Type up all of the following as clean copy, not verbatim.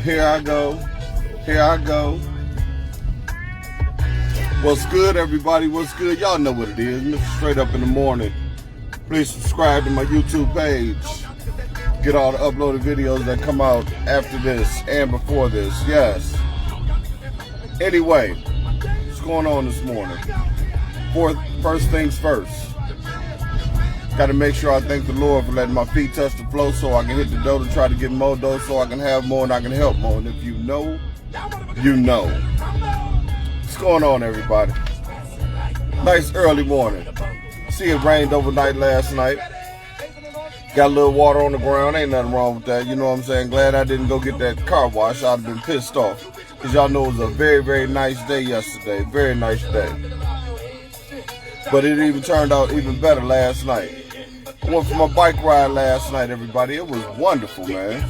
Here I go. Here I go. What's good, everybody? What's good? Y'all know what it is. Mr. Straight Up in the Morning. Please subscribe to my YouTube page. Get all the uploaded videos that come out after this and before this. Yes. Anyway, what's going on this morning? First things first. Got to make sure I thank the Lord for letting my feet touch the floor so I can hit the dough to try to get more dough so I can have more and I can help more. And if you know, you know. What's going on, everybody? Nice early morning. See, it rained overnight last night. Got a little water on the ground. Ain't nothing wrong with that. You know what I'm saying? Glad I didn't go get that car wash. I'd have been pissed off. Because y'all know it was a very, very nice day yesterday. Very nice day. But it even turned out even better last night. I went for my bike ride last night, everybody. It was wonderful, man.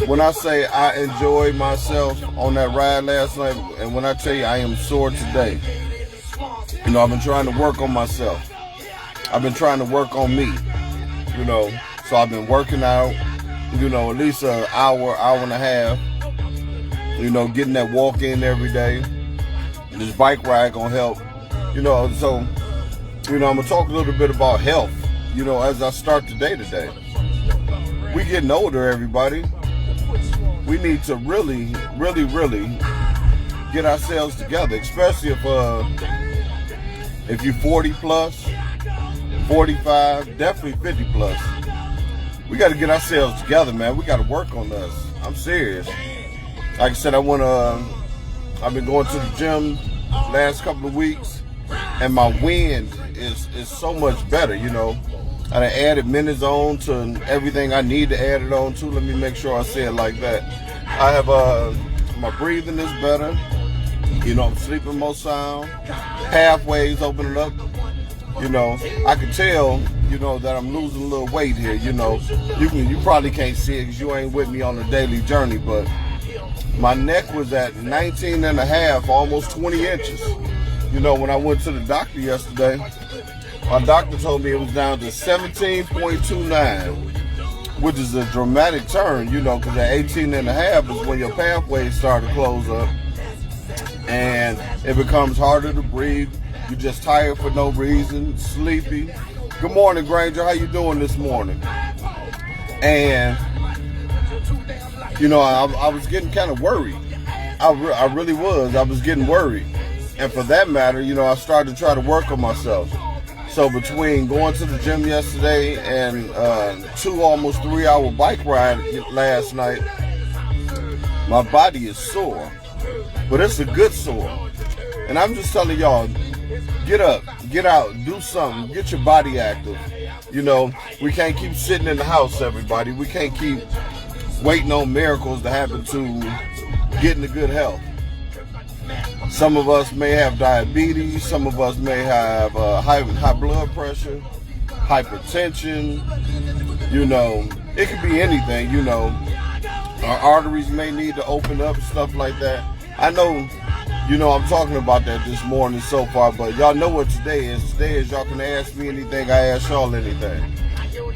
When I say I enjoyed myself on that ride last night, and when I tell you I am sore today, you know, I've been trying to work on myself. I've been trying to work on me, you know. So I've been working out, you know, at least an hour, hour and a half, you know, getting that walk in every day. This bike ride gonna help, you know. So, you know, I'm gonna talk a little bit about health. You know, as I start the day today, we getting older, everybody. We need to really get ourselves together, especially if you're 40 plus, 45, definitely 50 plus. We got to get ourselves together, man. We got to work on us. I'm serious. Like I said, I've been going to the gym last couple of weeks, and my wind is so much better, you know. I done added minutes on to everything I need to add it on to. Let me make sure I say it like that. I have my breathing is better. You know, I'm sleeping more sound. Pathways opening up. You know, I can tell, you know, that I'm losing a little weight here. You know, you probably can't see it because you ain't with me on the daily journey, but my neck was at 19 and a half, almost 20 inches. You know, when I went to the doctor yesterday, my doctor told me it was down to 17.29, which is a dramatic turn, you know, because at 18 and a half is when your pathways start to close up and it becomes harder to breathe. You're just tired for no reason, sleepy. Good morning, Granger. How you doing this morning? And, you know, I was getting kind of worried. I really was. I was getting worried. And for that matter, you know, I started to try to work on myself. So between going to the gym yesterday and 2 almost 3 hour bike ride last night, my body is sore, but it's a good sore. And I'm just telling y'all, get up, get out, do something, get your body active. You know, we can't keep sitting in the house, everybody. We can't keep waiting on miracles to happen to get into good health. Some of us may have diabetes. Some of us may have high blood pressure, hypertension. You know, it could be anything, you know. Our arteries may need to open up, stuff like that. I know, you know, I'm talking about that this morning so far, but y'all know what today is. Today is y'all can ask me anything, I ask y'all anything.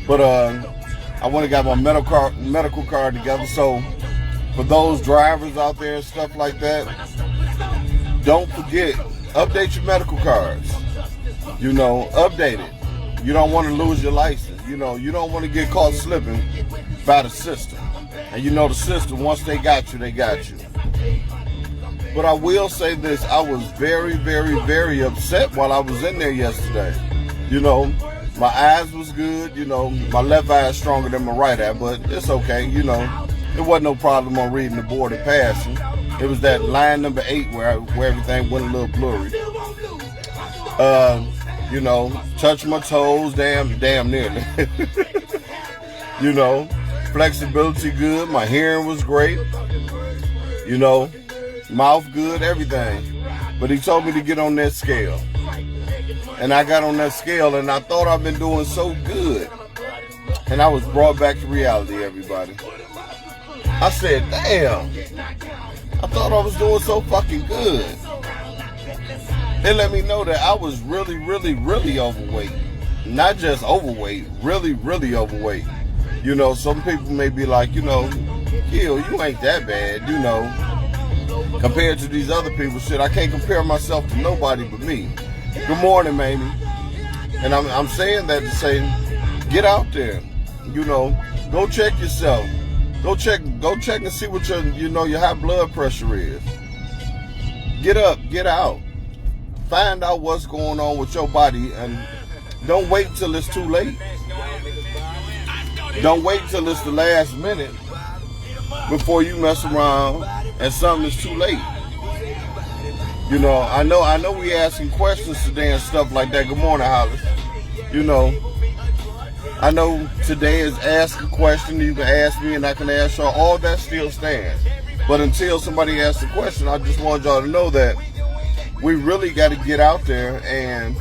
But I went and got my medical card together. So for those drivers out there and stuff like that, don't forget, update your medical cards. You know, update it. You don't want to lose your license. You know, you don't want to get caught slipping by the system. And you know the system, once they got you, they got you. But I will say this, I was very upset while I was in there yesterday. You know, my eyes was good. You know, my left eye is stronger than my right eye, but it's okay. You know, there wasn't no problem on reading the board and passing. It was that line number 8 where everything went a little blurry. You know, touch my toes, damn nearly. You know, flexibility good. My hearing was great. You know, mouth good, everything. But he told me to get on that scale. And I got on that scale and I thought I've been doing so good. And I was brought back to reality, everybody. I said, damn. I thought I was doing so fucking good. They let me know that I was really overweight. Not just overweight, really overweight. You know, some people may be like, you know, Gil, you ain't that bad, you know. Compared to these other people, shit, I can't compare myself to nobody but me. Good morning, Mamie. And I'm saying that to say, get out there. You know, go check yourself. Go check and see what your high blood pressure is. Get up, get out. Find out what's going on with your body, and don't wait till it's too late. Don't wait till it's the last minute before you mess around and something is too late. You know, I know we asking questions today and stuff like that. Good morning, Hollis. You know, I know today is ask a question. You can ask me and I can ask y'all. All that still stands. But until somebody asks a question, I just want y'all to know that we really got to get out there and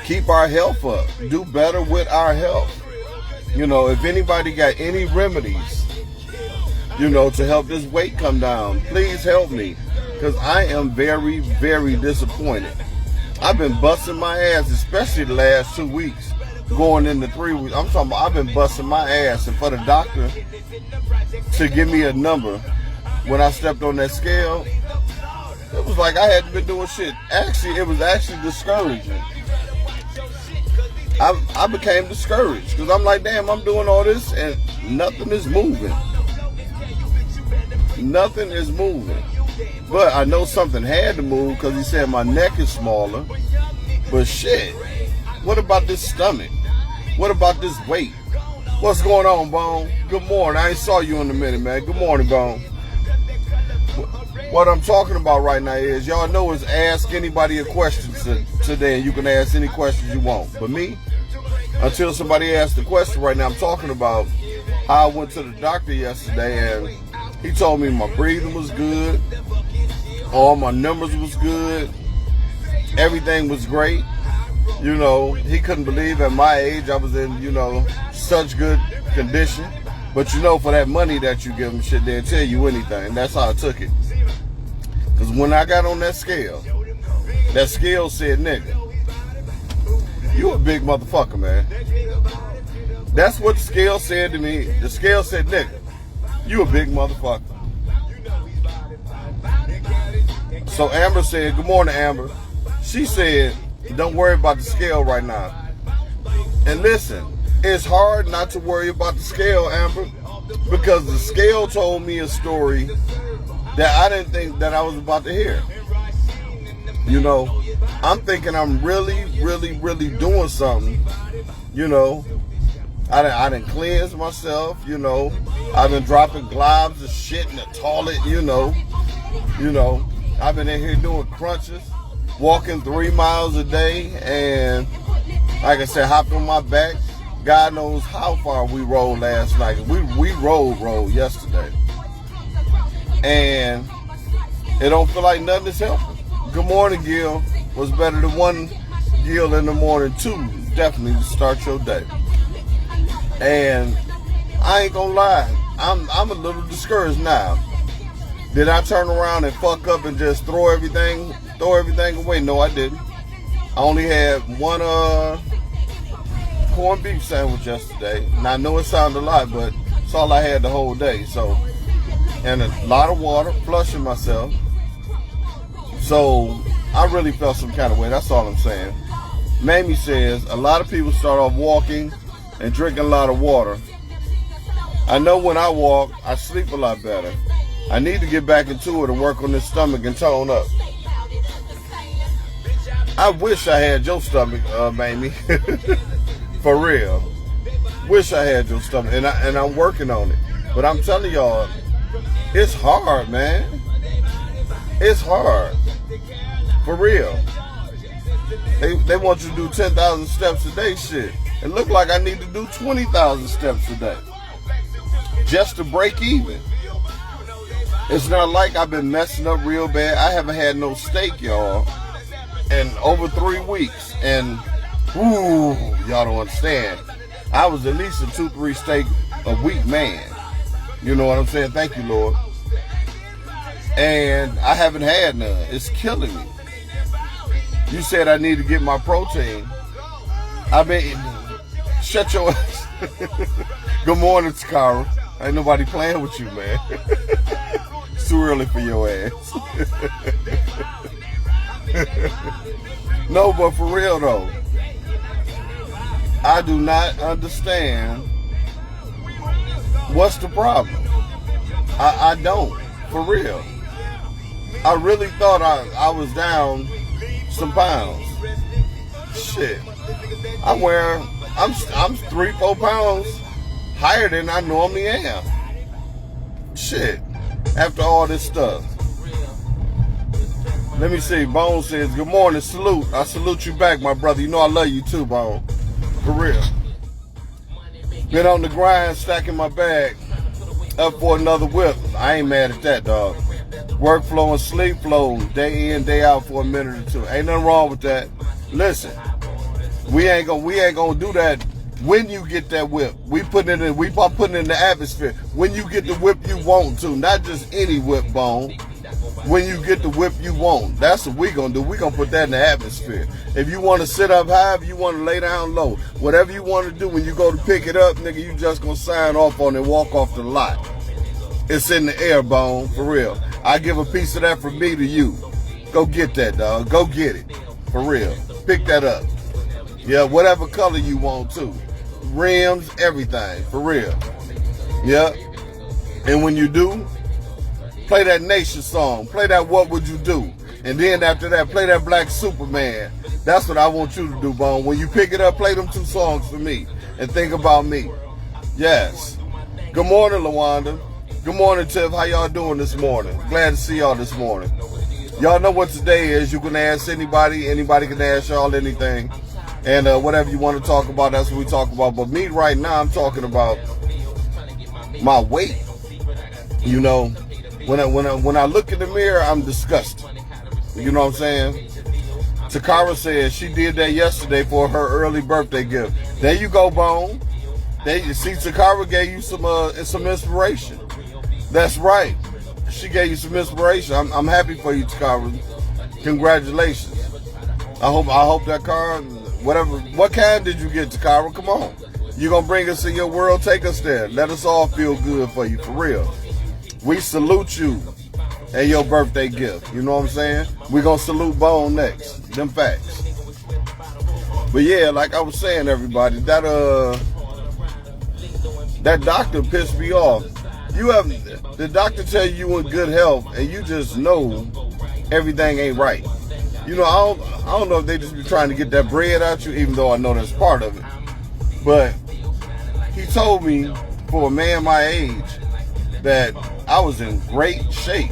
keep our health up. Do better with our health. You know, if anybody got any remedies, you know, to help this weight come down, please help me. Because I am very, very disappointed. I've been busting my ass, especially the last 2 weeks, going into 3 weeks. I'm talking about I've been busting my ass. And for the doctor to give me a number when I stepped on that scale, it was like I hadn't been doing shit. Actually, it was actually discouraging. I became discouraged because I'm like, damn, I'm doing all this and nothing is moving. Nothing is moving. But I know something had to move because he said my neck is smaller. But shit, what about this stomach? What about this weight? What's going on, Bone? Good morning. I ain't saw you in a minute, man. Good morning, Bone. What I'm talking about right now is, y'all know, is ask anybody a question today, and you can ask any questions you want. But me, until somebody asks the question right now, I'm talking about how I went to the doctor yesterday, and he told me my breathing was good, all my numbers was good, everything was great. You know, he couldn't believe at my age I was in, you know, such good condition. But you know, for that money that you give them, shit, they'll tell you anything. That's how I took it. Because when I got on that scale said, nigga, you a big motherfucker, man. That's what the scale said to me. The scale said, nigga, you a big motherfucker. So Amber said, good morning, Amber. She said, don't worry about the scale right now. And listen, it's hard not to worry about the scale, Amber, because the scale told me a story that I didn't think that I was about to hear. You know, I'm thinking I'm really, really, really doing something. You know, I done cleansed myself, you know. I've been dropping globs of shit in the toilet, you know. I've been in here doing crunches, walking 3 miles a day, and like I said, hopped on my back. God knows how far we rolled last night. We rolled yesterday. And it don't feel like nothing is helping. Good morning, Gil. Was better than one Gil in the morning, two, definitely to start your day. And I ain't gonna lie, I'm a little discouraged now. Did I turn around and fuck up and just throw everything away? No, I didn't. I only had one corned beef sandwich yesterday. And I know it sounded a lot, but it's all I had the whole day. So, and a lot of water, flushing myself. So I really felt some kind of way. That's all I'm saying. Mamie says a lot of people start off walking and drinking a lot of water. I know when I walk, I sleep a lot better. I need to get back into it and work on this stomach and tone up. I wish I had your stomach, Mamie. For real. Wish I had your stomach, and I'm working on it. But I'm telling y'all, it's hard, man. It's hard. For real. They want you to do 10,000 steps a day, shit. It look like I need to do 20,000 steps a day just to break even. It's not like I've been messing up real bad. I haven't had no steak, y'all, in over 3 weeks. And, ooh, y'all don't understand. I was at least a 2-3 steak a week man. You know what I'm saying? Thank you, Lord. And I haven't had none. It's killing me. You said I need to get my protein. I've been eating. Shut your ass. Good morning, Takara. Ain't nobody playing with you, man. It's too early for your ass. No, but for real though, I do not understand what's the problem. I don't, for real. I really thought I was down some pounds. Shit. I'm 3-4 pounds higher than I normally am. Shit. After all this stuff. Let me see. Bone says, good morning, salute. I salute you back, my brother. You know I love you too, Bone. For real. Been on the grind, stacking my bag up for another whip. I ain't mad at that, dog. Workflow and sleep flow, day in, day out for a minute or two. Ain't nothing wrong with that. Listen, we ain't gonna do that when you get that whip. We putting it in the atmosphere. When you get the whip you want to, not just any whip, Bone. When you get the whip you want, that's what we gonna do. We gonna put that in the atmosphere. If you want to sit up high, if you want to lay down low, whatever you want to do, when you go to pick it up, nigga, you just gonna sign off on it and walk off the lot. It's in the air, Bone, for real. I give a piece of that from me to you. Go get that, dog. Go get it, for real. Pick that up. Yeah, whatever color you want to. Rims, everything, for real. Yeah. And when you do, play that Nation song. Play that What Would You Do? And then after that, play that Black Superman. That's what I want you to do, Bone. When you pick it up, play them 2 songs for me. And think about me. Yes. Good morning, LaWanda. Good morning, Tiff. How y'all doing this morning? Glad to see y'all this morning. Y'all know what today is. You can ask anybody. Anybody can ask y'all anything. And whatever you want to talk about, that's what we talk about. But me right now, I'm talking about my weight. You know, when I look in the mirror, I'm disgusted. You know what I'm saying? Takara said she did that yesterday for her early birthday gift. There you go, Bone. See, Takara gave you some inspiration. That's right. She gave you some inspiration. I'm happy for you, Takara. Congratulations. I hope that car, whatever. What kind did you get, Takara? Come on. You gonna bring us in your world? Take us there. Let us all feel good for you, for real. We salute you and your birthday gift. You know what I'm saying? We gonna salute Bone next. Them facts. But yeah, like I was saying, everybody, that doctor pissed me off. The doctor tell you in good health, and you just know everything ain't right. You know, I don't know if they just be trying to get that bread out you, even though I know that's part of it. But he told me, for a man my age, that I was in great shape.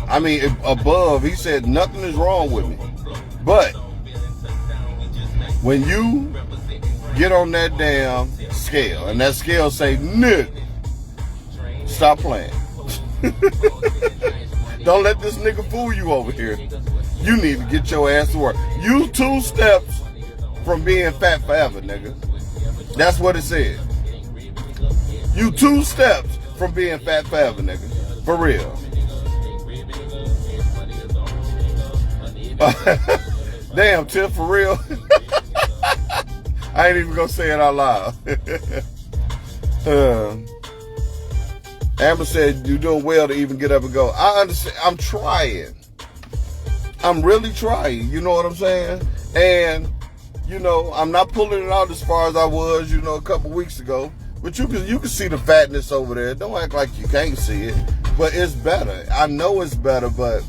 I mean, above, he said nothing is wrong with me. But when you get on that damn scale, and that scale say, Nick, stop playing. Don't let this nigga fool you over here. You need to get your ass to work. You 2 steps from being fat forever, nigga. That's what it said. You 2 steps from being fat forever, nigga. For real. Damn, Tiff, for real. I ain't even gonna say it out loud. Amber said, you're doing well to even get up and go. I understand. I'm trying. I'm really trying. You know what I'm saying? And, you know, I'm not pulling it out as far as I was, you know, a couple weeks ago. But you can see the fatness over there. Don't act like you can't see it. But it's better. I know it's better, but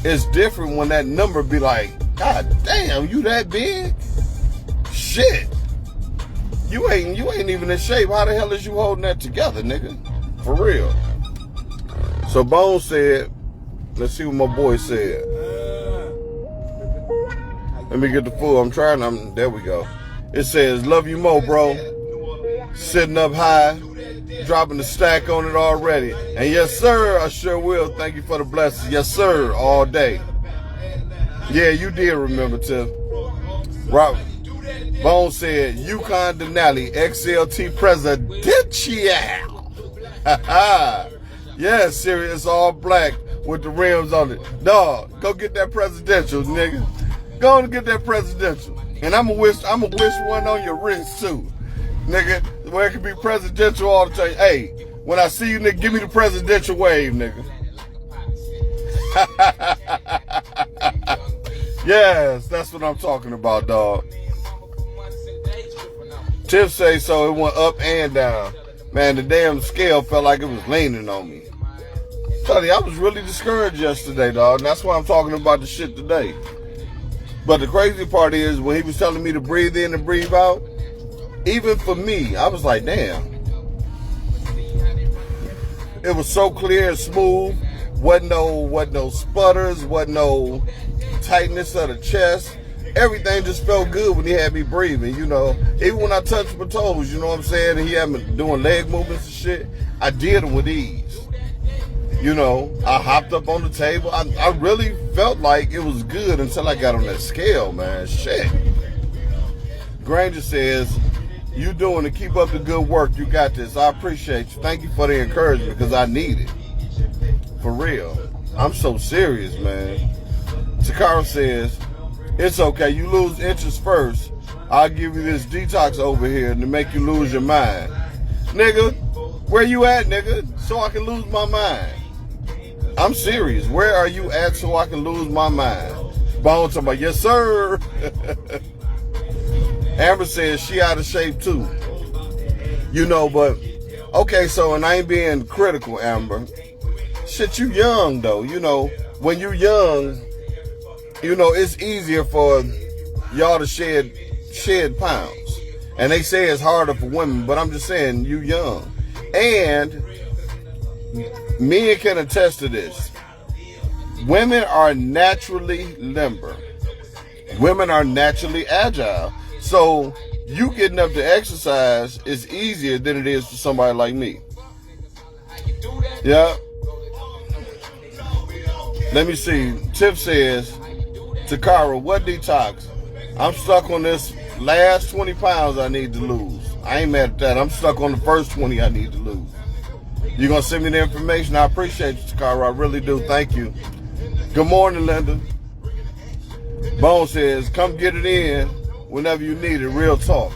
it's different when that number be like, God damn, you that big? Shit. You ain't even in shape. How the hell is you holding that together, nigga? For real. So Bone said, let's see what my boy said. Let me get the full. There we go. It says, love you more, bro. Sitting up high, dropping the stack on it already. And yes, sir, I sure will. Thank you for the blessings. Yes, sir, all day. Yeah, you did remember, Tiff. Robert Bone said, Yukon Denali, XLT Presidential. Yeah, serious, all black with the rims on it. Dog, go get that presidential, nigga. Go on and get that presidential. And I'ma wish one on your wrist too. Nigga, where it can be presidential all the time. Hey, When I see you, nigga, give me the presidential wave, nigga. Yes, that's what I'm talking about, dog. Tiff say so, it went up and down. Man, the damn scale felt like it was leaning on me. Tell you, I was really discouraged yesterday, dog, and that's why I'm talking about the shit today. But the crazy part is, when he was telling me to breathe in and breathe out, even for me, I was like, damn. It was so clear and smooth. Wasn't no sputters, wasn't no tightness of the chest. Everything just felt good when he had me breathing, you know. Even when I touched my toes, you know what I'm saying, and he had me doing leg movements and shit, I did them with ease. You know, I hopped up on the table. I really felt like it was good until I got on that scale, man. Shit. Granger says, you doing to keep up the good work. You got this. I appreciate you. Thank you for the encouragement because I need it. For real. I'm so serious, man. Takara says, it's okay. You lose inches first. I'll give you this detox over here to make you lose your mind. Nigga, where you at, nigga? So I can lose my mind. I'm serious. Where are you at so I can lose my mind? Bone talking about, yes, sir. Amber says she out of shape too. You know, but, okay, so, and I ain't being critical, Amber. Shit, you young, though. You know, when you young, you know, it's easier for y'all to shed pounds. And they say it's harder for women, but I'm just saying, you young. And men can attest to this. Women are naturally limber. Women are naturally agile. So you getting up to exercise is easier than it is for somebody like me. Yeah. Let me see. Tiff says, Takara, what detox? I'm stuck on this last 20 pounds I need to lose. I ain't mad at that. I'm stuck on the first 20 I need to lose. You gonna send me the information? I appreciate you, Takara. I really do. Thank you. Good morning, Linda. Bone says, come get it in whenever you need it. Real talk.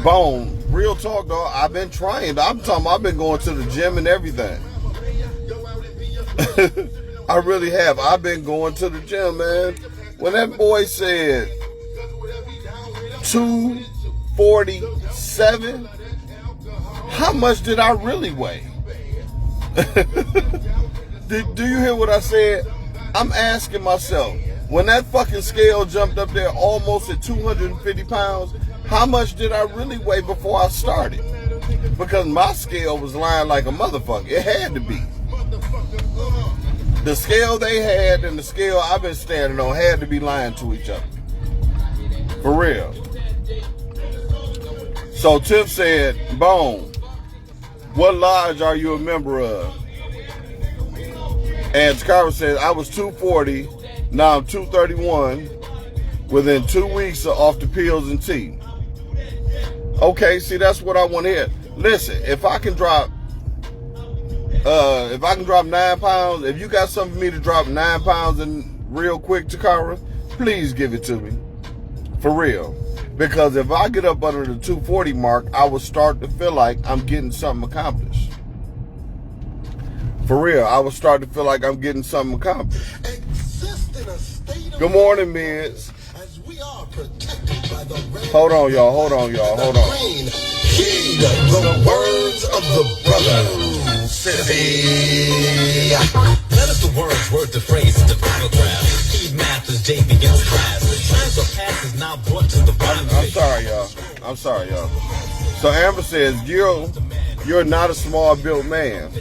Bone, real talk, dog. I've been trying. I'm talking about I've been going to the gym and everything. I really have. I've been going to the gym, man. When that boy said 247, how much did I really weigh? Do you hear what I said? I'm asking myself, when that fucking scale jumped up there almost at 250 pounds, how much did I really weigh before I started? Because my scale was lying like a motherfucker. It had to be. The scale they had and the scale I've been standing on had to be lying to each other. For real. So Tiff said, Bone, what lodge are you a member of? And Takara said, I was 240, now I'm 231, within 2 weeks off the pills and tea. Okay, see, that's what I want to hear. Listen, if I can drop 9 pounds, if you got something for me to drop 9 pounds in real quick, Takara, please give it to me. For real. Because if I get up under the 240 mark, I will start to feel like I'm getting something accomplished. For real, I will start to feel like I'm getting something accomplished. Good morning, Mids. Hold on, y'all. Hold on. Heed the words of the brother. None of the words, word to phrase, is the paragraph. Heed math as J begins class. Time surpasses now brought to the bottom. I'm sorry, y'all. So Amber says, you're not a small built man.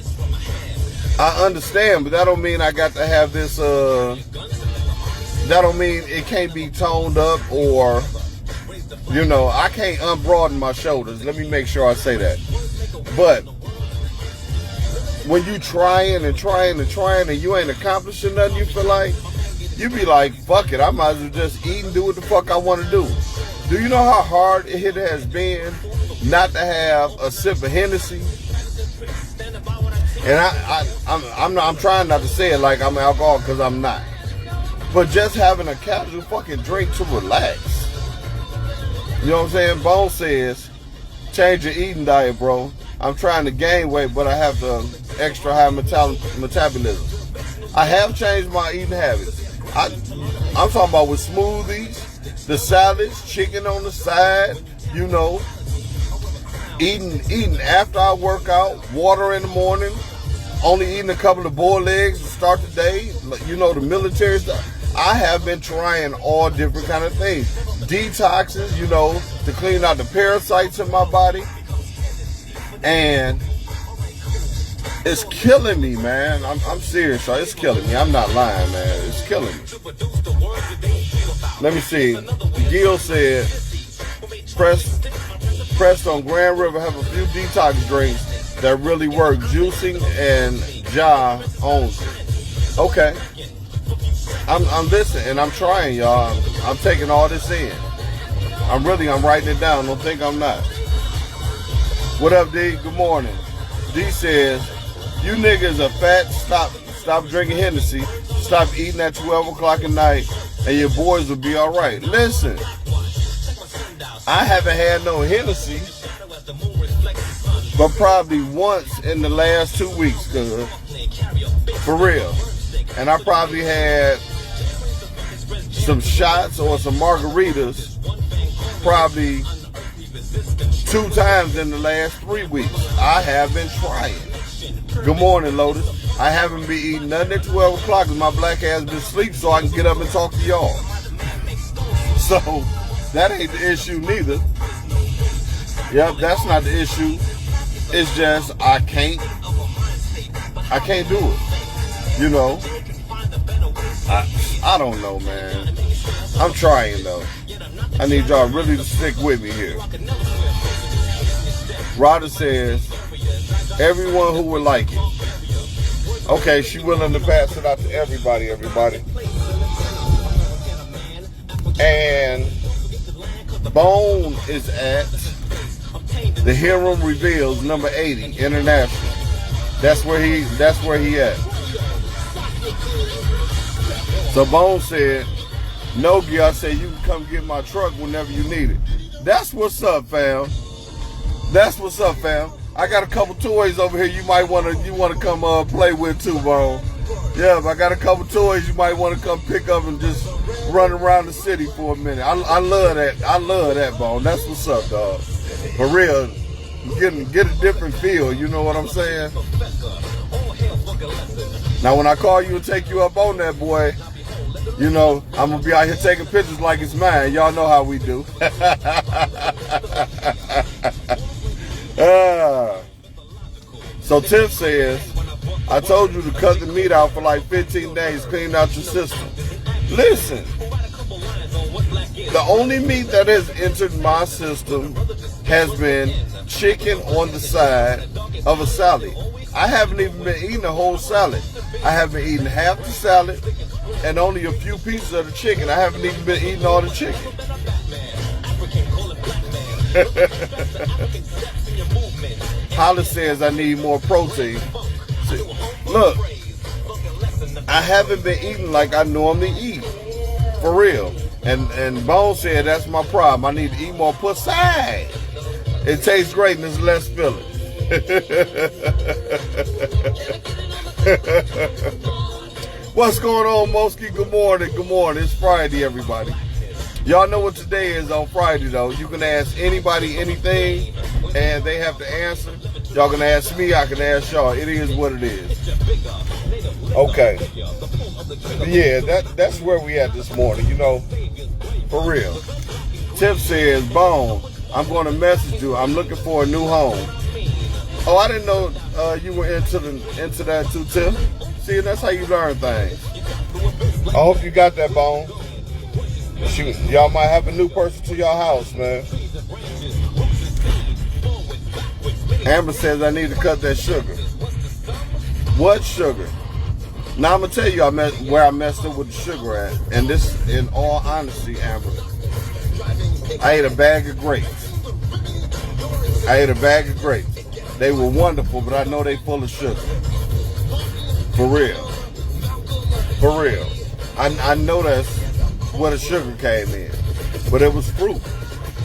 I understand, but that don't mean I got to have this, that don't mean it can't be toned up or, you know, I can't unbroaden my shoulders. Let me make sure I say that. But when you trying and you ain't accomplishing nothing, you feel like, you be like, fuck it, I might as well just eat and do what the fuck I want to do. Do you know how hard it has been not to have a sip of Hennessy? And I'm trying not to say it like I'm alcoholic, because I'm not. But just having a casual fucking drink to relax. You know what I'm saying? Bone says, change your eating diet, bro. I'm trying to gain weight, but I have the extra high metabolism. I have changed my eating habits. I'm talking about with smoothies, the salads, chicken on the side, you know, eating after I work out, water in the morning, only eating a couple of boiled eggs to start the day, you know, the military stuff. I have been trying all different kind of things. Detoxes, you know, to clean out the parasites in my body. And it's killing me, man. I'm serious, so it's killing me. I'm not lying, man. It's killing me. Let me see. Gil said, pressed on Grand River, have a few detox drinks that really work. Juicing and Ja owns it. Okay. I'm listening and I'm trying, y'all. I'm taking all this in. I'm writing it down. Don't think I'm not. What up, D? Good morning. D says, you niggas are fat. Stop drinking Hennessy. Stop eating at 12 o'clock at night, and your boys will be all right. Listen, I haven't had no Hennessy, but probably once in the last 2 weeks, cuz, for real. And I probably had some shots or some margaritas probably 2 times in the last 3 weeks. I have been trying. Good morning, Lotus. I haven't been eating nothing at 12 o'clock because my black ass been asleep so I can get up and talk to y'all. So, that ain't the issue neither. Yep, that's not the issue. It's just I can't do it. You know? I don't know, man. I'm trying, though. I need y'all really to stick with me here. Rhoda says, everyone who would like it. Okay, she willing to pass it out to everybody. And Bone is at the Hiram Reveals number 80 International. That's where he at. So Bone said, Nogi, I said you can come get my truck whenever you need it. That's what's up, fam. I got a couple toys over here you might wanna come play with too, Bone. Yeah, I got a couple toys you might want to come pick up and just run around the city for a minute. I love that, Bone. That's what's up, dog. For real, get a different feel. You know what I'm saying? Now, when I call you and take you up on that, boy, you know, I'm going to be out here taking pictures like it's mine. Y'all know how we do. So Tiff says, I told you to cut the meat out for like 15 days, clean out your system. Listen, the only meat that has entered my system has been chicken on the side of a salad. I haven't even been eating a whole salad. I have been eating half the salad and only a few pieces of the chicken. I haven't even been eating all the chicken. Hollis says I need more protein. Look, I haven't been eating like I normally eat. For real. And Bone said that's my problem. I need to eat more pussy. It tastes great and it's less filling. What's going on, Moski? Good morning. It's Friday, everybody. Y'all know what today is on Friday, though. You can ask anybody anything, and they have to answer. Y'all can ask me, I can ask y'all. It is what it is. Okay. Yeah, that's where we at this morning, you know. For real. Tip says, Bone, I'm going to message you. I'm looking for a new home. Oh, I didn't know you were into that too, Tip. See, that's how you learn things. I hope you got that, Bone. Shoot, y'all might have a new person to your house, man. Amber says I need to cut that sugar. What sugar? Now I'm gonna tell you where I messed up with the sugar at. And this, in all honesty, Amber, I ate a bag of grapes. They were wonderful, but I know they full of sugar. For real. I know that's where the sugar came in, but it was fruit.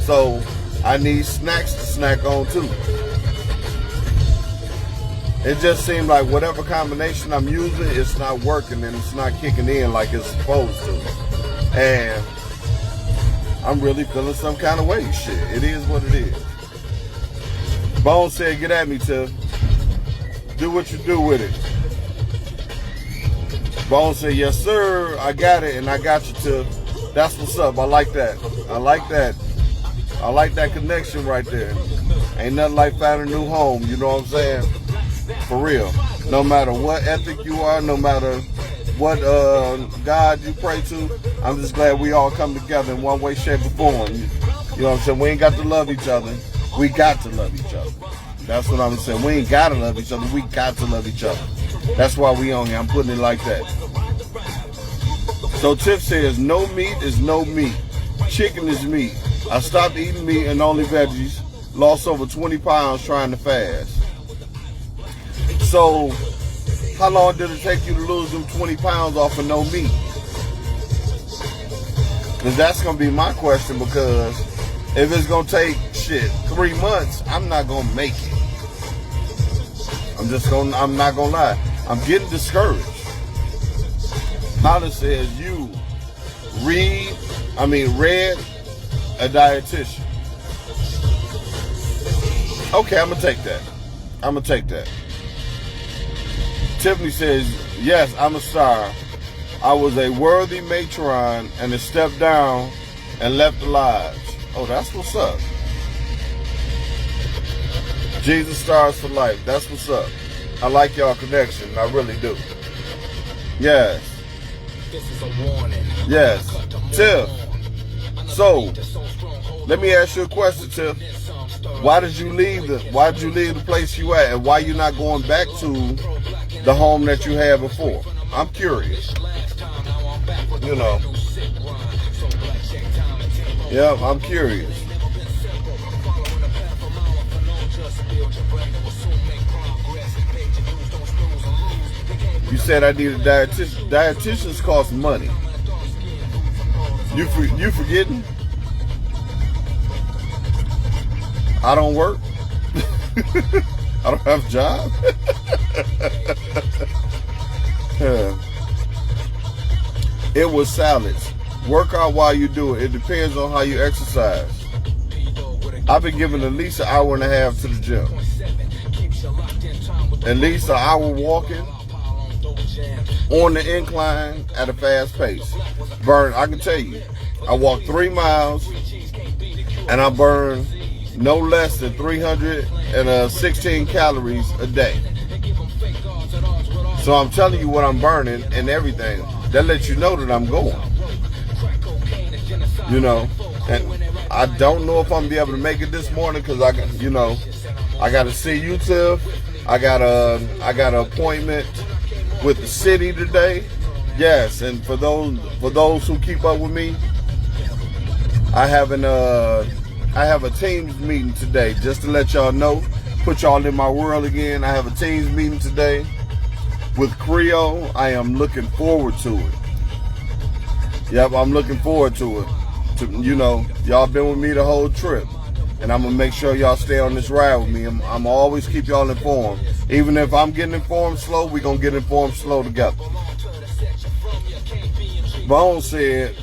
So I need snacks to snack on too. It just seemed like whatever combination I'm using, it's not working and it's not kicking in like it's supposed to. And I'm really feeling some kind of way. Shit, it is what it is. Bone said, get at me, Tiff. Do what you do with it. Bone said, yes, sir. I got it, and I got you, Tiff. That's what's up. I like that. I like that. I like that connection right there. Ain't nothing like finding a new home, you know what I'm saying? For real. No matter what ethic you are, no matter what God you pray to, I'm just glad we all come together in one way, shape, or form. You know what I'm saying? We ain't got to love each other. We got to love each other. That's what I'm saying. We ain't got to love each other. We got to love each other. That's why we on here. I'm putting it like that. So Tiff says, no meat is no meat. Chicken is meat. I stopped eating meat and only veggies. Lost over 20 pounds trying to fast. So, how long did it take you to lose them 20 pounds off of no meat? Because that's going to be my question, because if it's going to take, 3 months, I'm not going to make it. I'm not going to lie. I'm getting discouraged. Hollis says you read a dietitian. Okay, I'm going to take that. Tiffany says, yes, I'm a star. I was a worthy matron and a step down and left the lives. Oh, that's what's up. Jesus stars for life. That's what's up. I like y'all connection. I really do. Yes. This is a warning. Yes. Tiff. So, let me ask you a question, Tiff. Why did you leave the place you at, and why you not going back to the home that you had before? I'm curious. You know. Yeah, I'm curious. You said I need a dietitian. Dietitians cost money. You forgetting? I don't work. I don't have a job. It was salads. Work out while you do it. It depends on how you exercise. I've been giving at least an hour and a half to the gym. At least an hour walking on the incline at a fast pace. I can tell you, I walk 3 miles and I burn no less than 316 calories a day. So I'm telling you what I'm burning and everything. That lets you know that I'm going. You know, and I don't know if I'm gonna be able to make it this morning because I got to see you, Tiff. I got an appointment with the city today. Yes, and for those who keep up with me, I have a Teams meeting today, just to let y'all know, put y'all in my world again. I have a Teams meeting today with Creole. I am looking forward to it. Yep, I'm looking forward to it. Y'all been with me the whole trip, and I'm gonna make sure y'all stay on this ride with me. I'm gonna always keep y'all informed. Even if I'm getting informed slow, we gonna get informed slow together. Bone said,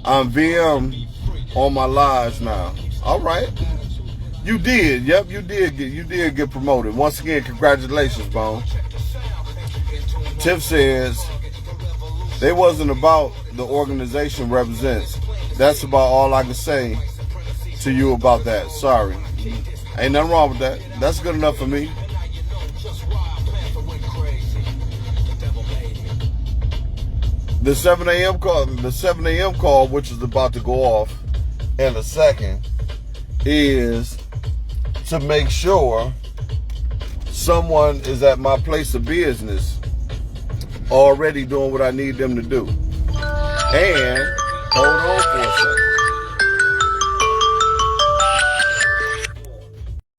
I'm VM on my lives now. All right. You did. Yep, you did get promoted. Once again, congratulations, Bone. Tiff says, they wasn't about the organization represents. That's about all I can say to you about that. Sorry. Ain't nothing wrong with that. That's good enough for me. The 7 a.m. call, which is about to go off in a second, is to make sure someone is at my place of business already doing what I need them to do. And hold on for a second.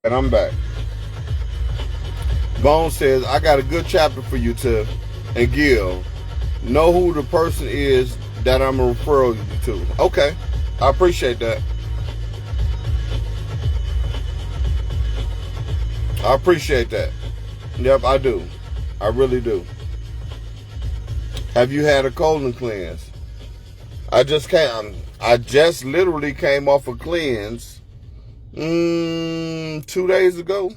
And I'm back. Bone says, I got a good chapter for you, Tiff and Gil. Know who the person is that I'm referring you to. Okay. I appreciate that. I appreciate that. Yep, I do. I really do. Have you had a colon cleanse? I just literally came off a cleanse 2 days ago.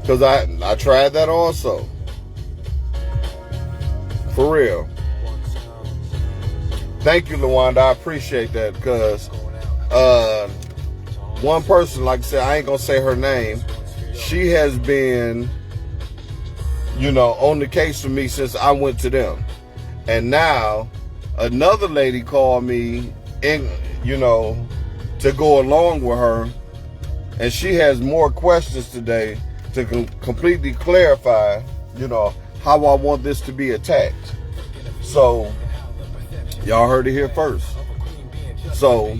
Because I tried that also. For real. Thank you, LaWanda. I appreciate that, because one person, like I said, I ain't going to say her name, she has been, on the case for me since I went to them. And now another lady called me to go along with her, and she has more questions today to completely clarify, how I want this to be attacked. So y'all heard it here first. So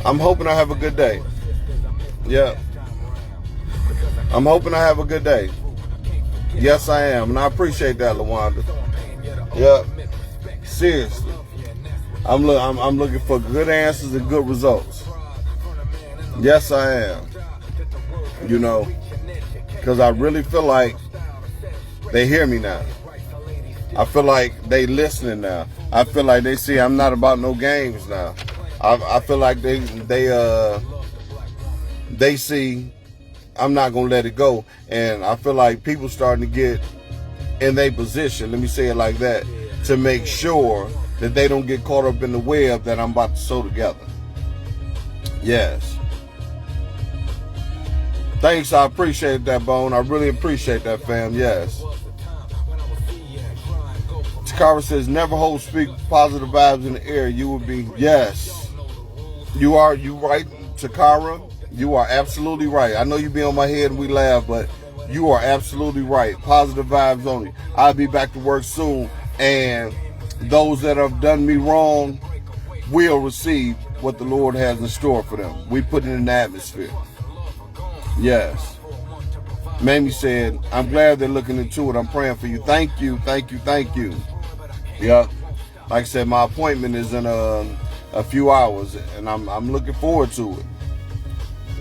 I'm hoping I have a good day. Yeah. I'm hoping I have a good day. Yes, I am. And I appreciate that, LaWanda. Yeah. Seriously. I'm looking for good answers and good results. Yes, I am. Because I really feel like they hear me now. I feel like they listening now. I feel like they see I'm not about no games now. I feel like they see I'm not going to let it go. And I feel like people starting to get in their position, let me say it like that, to make sure that they don't get caught up in the web that I'm about to sew together. Yes. Thanks, I appreciate that, Bone. I really appreciate that, fam. Yes. Takara says, never speak positive vibes in the air. You will be, yes. You right, Takara. You are absolutely right. I know you be on my head and we laugh, but you are absolutely right. Positive vibes only. I'll be back to work soon, and those that have done me wrong will receive what the Lord has in store for them. We put it in the atmosphere. Yes. Mamie said, I'm glad they're looking into it. I'm praying for you. Thank you. Thank you. Thank you. Yep. Like I said, my appointment is in a few hours, and I'm looking forward to it.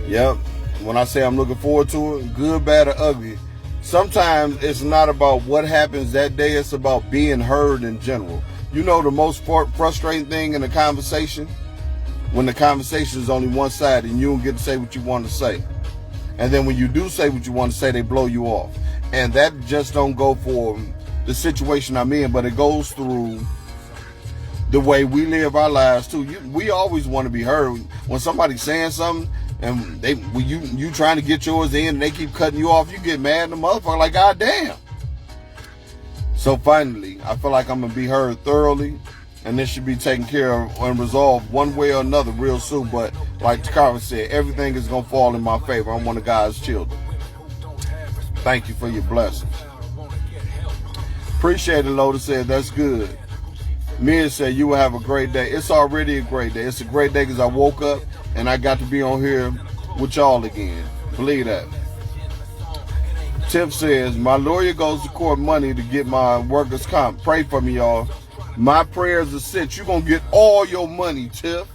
Yep. When I say I'm looking forward to it, good, bad, or ugly, sometimes it's not about what happens that day. It's about being heard in general. The most frustrating thing in a conversation? When the conversation is only one side and you don't get to say what you want to say. And then when you do say what you want to say, they blow you off. And that just don't go for the situation I'm in, but it goes through the way we live our lives too. We always want to be heard. When somebody's saying something and you trying to get yours in and they keep cutting you off, you get mad at the motherfucker like, God damn. So finally, I feel like I'm going to be heard thoroughly, and this should be taken care of and resolved one way or another real soon. But like Takara said, everything is going to fall in my favor. I'm one of God's children. Thank you for your blessings. Appreciate it, Lotus said, that's good. Mia said, you will have a great day. It's already a great day. It's a great day because I woke up and I got to be on here with y'all again. Believe that. Tip says, my lawyer goes to court money to get my workers' comp. Pray for me, y'all. My prayers are sent. You're going to get all your money, Tip.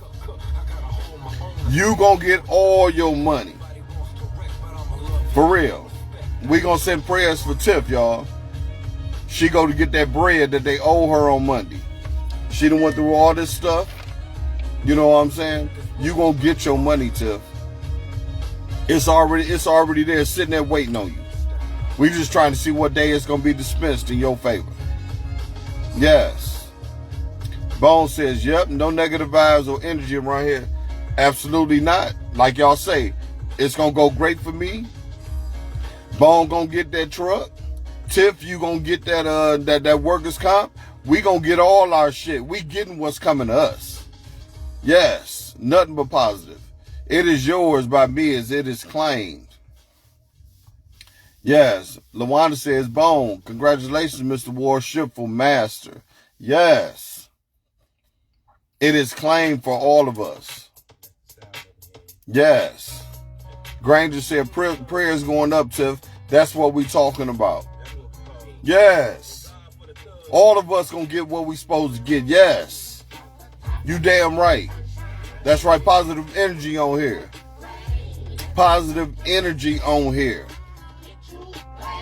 You going to get all your money. For real. We going to send prayers for Tip, y'all. She go to get that bread that they owe her on Monday. She done went through all this stuff. You know what I'm saying? You going to get your money, Tip. It's already there, sitting there waiting on you. We just trying to see what day it's going to be dispensed in your favor. Yes. Bone says, yep, no negative vibes or energy around here. Absolutely not. Like y'all say, it's going to go great for me. Bone going to get that truck. Tiff, you going to get that workers' comp. We going to get all our shit. We getting what's coming to us. Yes, nothing but positive. It is yours by me as it is claimed. Yes, LaWanda says, Bone, congratulations, Mr. Worshipful Master. Yes, it is claimed for all of us. Yes. Granger said, prayers going up, Tiff. That's what we talking about. Yes. All of us gonna get what we supposed to get. Yes. You damn right. That's right. Positive energy on here. Positive energy on here.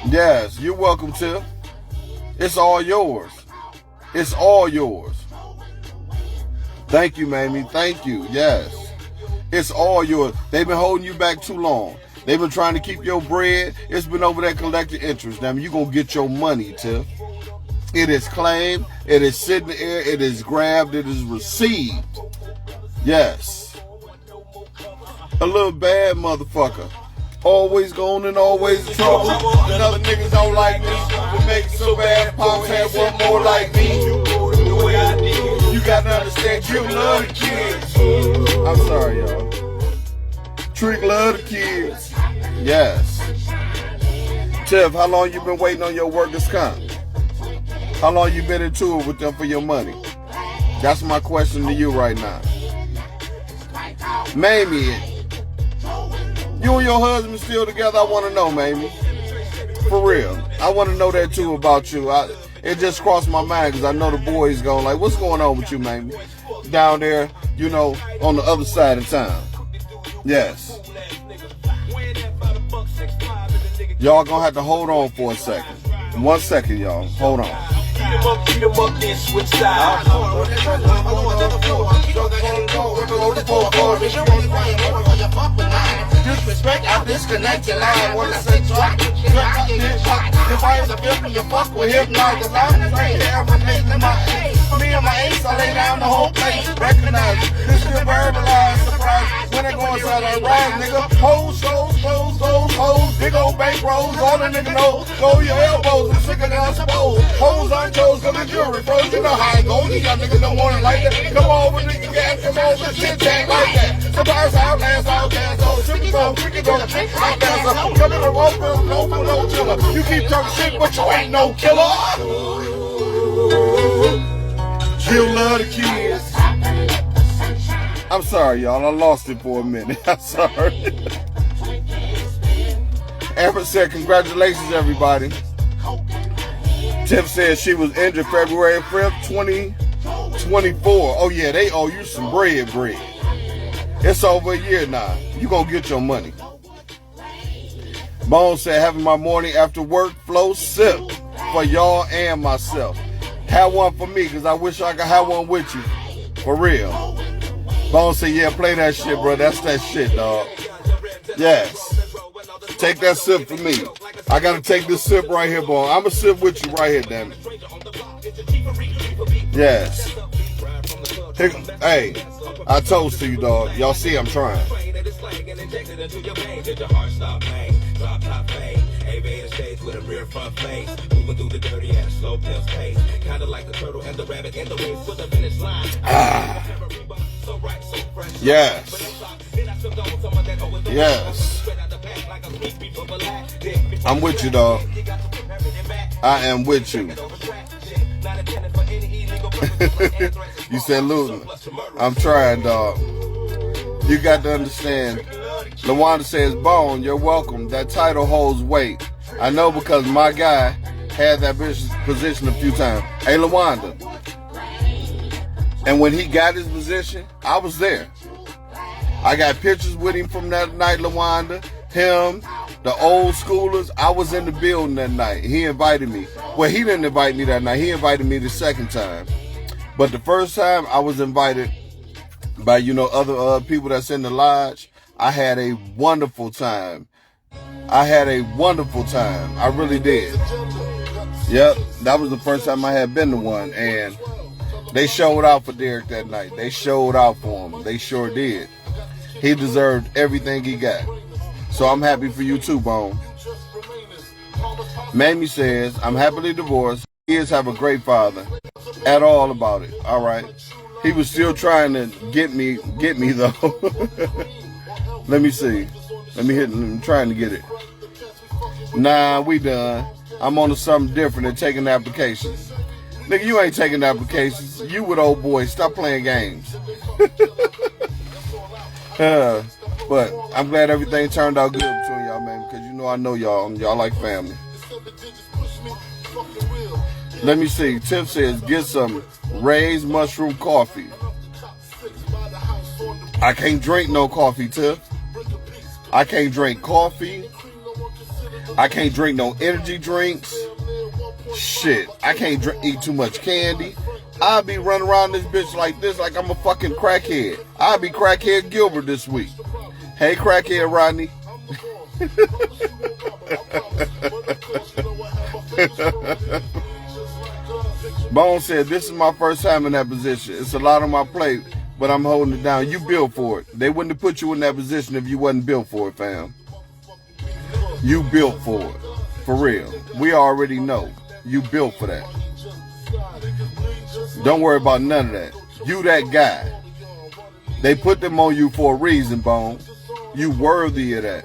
Yes, you're welcome, Tiff. It's all yours. It's all yours. Thank you, Mamie. Thank you. Yes. It's all yours. They've been holding you back too long. They've been trying to keep your bread. It's been over there collecting interest. Now, you're going to get your money, Tiff. It is claimed. It is sitting there. It is grabbed. It is received. Yes. A little bad motherfucker. Always going and always in trouble. Another niggas don't like me. It makes it so bad. Pops had one more like me. You got to understand, you love the kids. I'm sorry, y'all. Trick love the kids. Yes. Tiff, how long you been waiting on your workers' comp? How long you been into it with them for your money? That's my question to you right now. Mamie, you and your husband still together? I want to know, Mamie. For real. I want to know that too about you. It just crossed my mind because I know the boys going like, what's going on with you, Mamie? Down there, you know, on the other side of town. Yes. Y'all gonna have to hold on for a second. 1 second, y'all. Hold on. Beat 'em up, then switch sides. Disrespect, I disconnect your line. When I say drop, if I was a victim, you fuck with him now. Cause I'm the great everything in my ace. Me and my ace, I lay down the whole place. Recognize it. This is verbalized surprise. When they go inside that rise, nigga. Hoes, shows, clothes, goes, hoes. Big old bank rolls. All the nigga knows. Go your elbows and sicker than suppose. Hoes on toes, cause the jury froze. You know how it goes. You young niggas don't want it like that. Come over, nigga, gas, come over, shit ain't like that. Surprise, outlast, outcast, oh, tricky go, outcast, come in the rope, no killer. You keep talking shit, but you ain't no killer. Kill love the kids. I'm sorry, y'all. I lost it for a minute. I'm sorry. Amber said, congratulations, everybody. Tiff said she was injured February 5th, 2024. Oh, yeah, they owe you some bread. It's over a year now. You gonna get your money. Bones said, having my morning after work flow sip for y'all and myself. Have one for me, because I wish I could have one with you. For real. Bones said, yeah, play that shit, bro. That's that shit, dog. Yes. Take that sip for me. I gotta take this sip right here, boy. I'ma sip with you right here, damn it. Yes. Hey, I toast to you, dog. Y'all see I'm trying. Yes. Yes. I'm with you, dog. I am with you. You said losing. I'm trying, dog. You got to understand. LaWanda says, Bone, you're welcome. That title holds weight. I know because my guy had that position a few times. Hey, LaWanda. And when he got his position, I was there. I got pictures with him from that night, LaWanda. Him, the old schoolers. I was in the building that night. He invited me. Well, he didn't invite me that night. He invited me the second time. But the first time I was invited by, other people that's in the lodge. I had a wonderful time. I really did. Yep, that was the first time I had been to one. And they showed out for Derek that night. They showed out for him. They sure did. He deserved everything he got. So I'm happy for you too, Bone. Mamie says, I'm happily divorced. Kids have a great father. At all about it. All right. He was still trying to get me though. Let me see. I'm trying to get it. Nah, we done. I'm on to something different than taking applications. Nigga, you ain't taking applications. You with old boys. Stop playing games. But I'm glad everything turned out good between y'all, man, because I know y'all like family. Let me see. Tiff says, get some raised mushroom coffee. I can't drink no coffee, Tiff. I can't drink coffee. I can't drink no energy drinks. Shit, I can't eat too much candy. I'll be running around this bitch like this, like I'm a fucking crackhead. I'll be crackhead Gilbert this week. Hey, crackhead Rodney. Bone said, this is my first time in that position. It's a lot on my plate, but I'm holding it down. You built for it. They wouldn't have put you in that position if you wasn't built for it, fam. You built for it. For real. We already know. You built for that. Don't worry about none of that. You that guy. They put them on you for a reason, Bone. You worthy of that.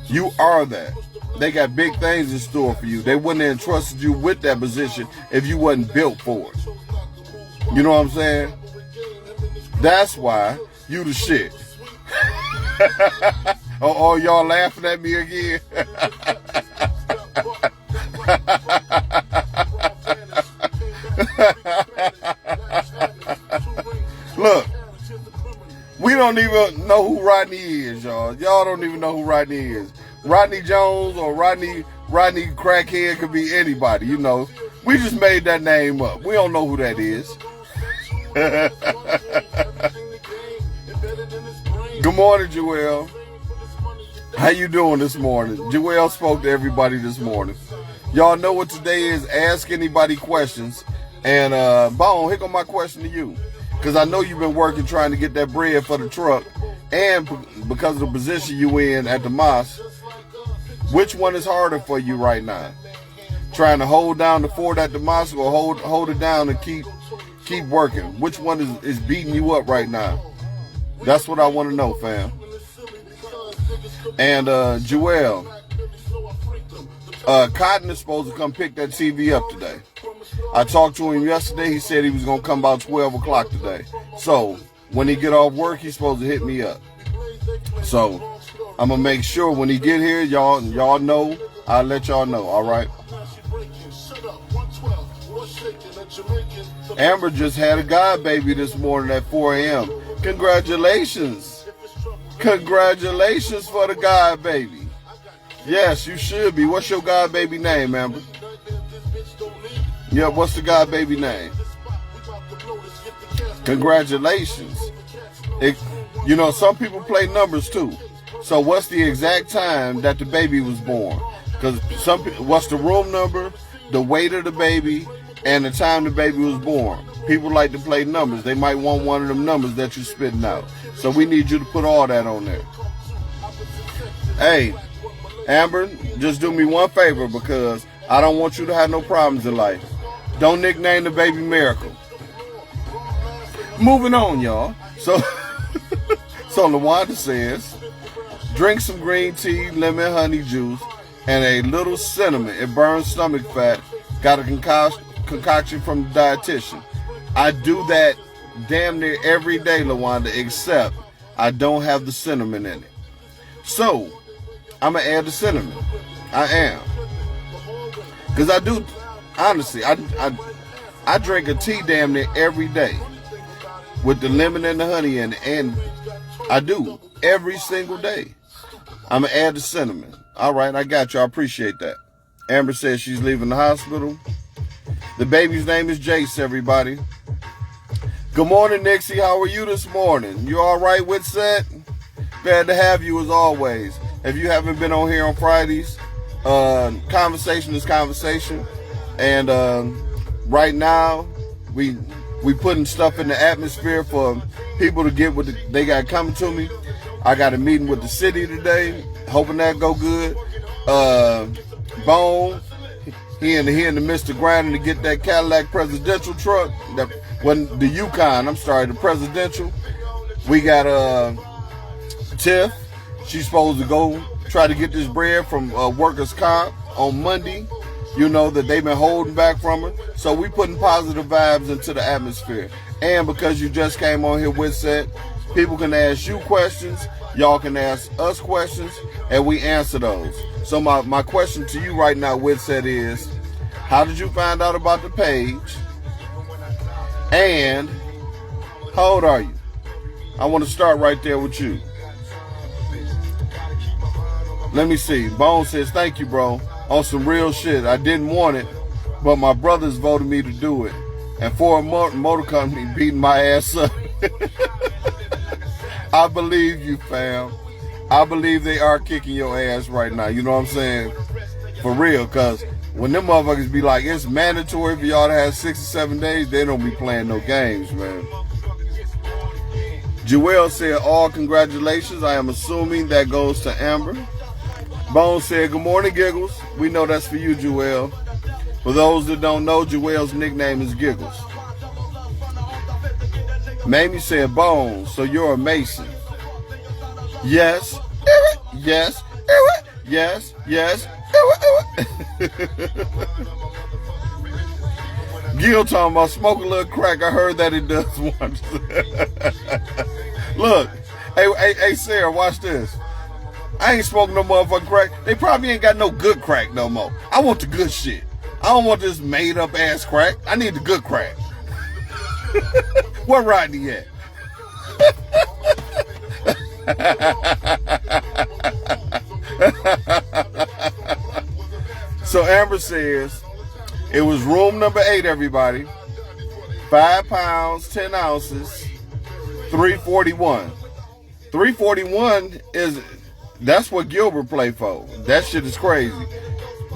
You are that. They got big things in store for you. They wouldn't have entrusted you with that position if you wasn't built for it. You know what I'm saying? That's why you the shit. Oh, y'all laughing at me again? Look, we don't even know who Rodney is, y'all. Y'all don't even know who Rodney is. Rodney Jones or Rodney Crackhead could be anybody, you know. We just made that name up. We don't know who that is. Good morning, Joelle. How you doing this morning? Joelle spoke to everybody this morning. Y'all know what today is. Ask anybody questions. And Bone, here go my question to you. Because I know you've been working trying to get that bread for the truck. And because of the position you in at the mosque, which one is harder for you right now? Trying to hold down the fort at the mosque or hold it down and keep working? Which one is beating you up right now? That's what I want to know, fam. And Joelle, Cotton is supposed to come pick that TV up today. I talked to him yesterday. He said he was going to come about 12 o'clock today. So when he get off work, he's supposed to hit me up. So I'm going to make sure when he get here, y'all know, I'll let y'all know, all right? Amber just had a god baby this morning at 4 a.m. Congratulations. Congratulations for the god baby. Yes, you should be. What's your god baby name, Amber? Yeah, what's the god baby name? Congratulations. You know, some people play numbers too. So what's the exact time that the baby was born? Because what's the room number, the weight of the baby, and the time the baby was born? People like to play numbers. They might want one of them numbers that you're spitting out. So we need you to put all that on there. Hey, Amber, just do me one favor because I don't want you to have no problems in life. Don't nickname the baby Miracle. Moving on, y'all. So LaWanda says, drink some green tea, lemon, honey juice, and a little cinnamon. It burns stomach fat. Got a concoction from the dietitian. I do that damn near every day, LaWanda, except I don't have the cinnamon in it. So I'm going to add the cinnamon. I am. Because I do, honestly, I drink a tea damn near every day with the lemon and the honey in it. And I do every single day. I'm going to add the cinnamon. All right, I got you. I appreciate that. Amber says she's leaving the hospital. The baby's name is Jace, everybody. Good morning, Nixie. How are you this morning? You all right with set? Glad to have you as always. If you haven't been on here on Fridays, conversation is conversation. And right now, we putting stuff in the atmosphere for people to get what they got coming to me. I got a meeting with the city today, hoping that go good. Bone, he in the midst of grinding to get that Cadillac presidential truck. That wasn't the Yukon, I'm sorry, the presidential. We got Tiff. She's supposed to go try to get this bread from workers' comp on Monday. You know, that they've been holding back from her. So we putting positive vibes into the atmosphere. And because you just came on here with set, people can ask you questions. Y'all can ask us questions, and we answer those. So my question to you right now, Witset, is how did you find out about the page? And how old are you? I want to start right there with you. Let me see. Bone says, thank you, bro. On some real shit. I didn't want it, but my brothers voted me to do it. And Ford Motor Company beating my ass up. I believe you, fam. I believe they are kicking your ass right now. You know what I'm saying? For real, because when them motherfuckers be like, it's mandatory for y'all to have 6 or 7 days, they don't be playing no games, man. Joelle said, all congratulations. I am assuming that goes to Amber. Bone said, good morning, Giggles. We know that's for you, Joelle. For those that don't know, Joelle's nickname is Giggles. Mamie said, Bone, so you're a Mason. Yes. Yes. Yes. Yes. Gil talking about smoke a little crack. I heard that it does once. Look. Hey, Sarah, watch this. I ain't smoking no motherfucking crack. They probably ain't got no good crack no more. I want the good shit. I don't want this made up ass crack. I need the good crack. Where Rodney at? So Amber says, it was room number 8, everybody. 5 pounds, 10 ounces, $341. $341 is, that's what Gilbert played for. That shit is crazy.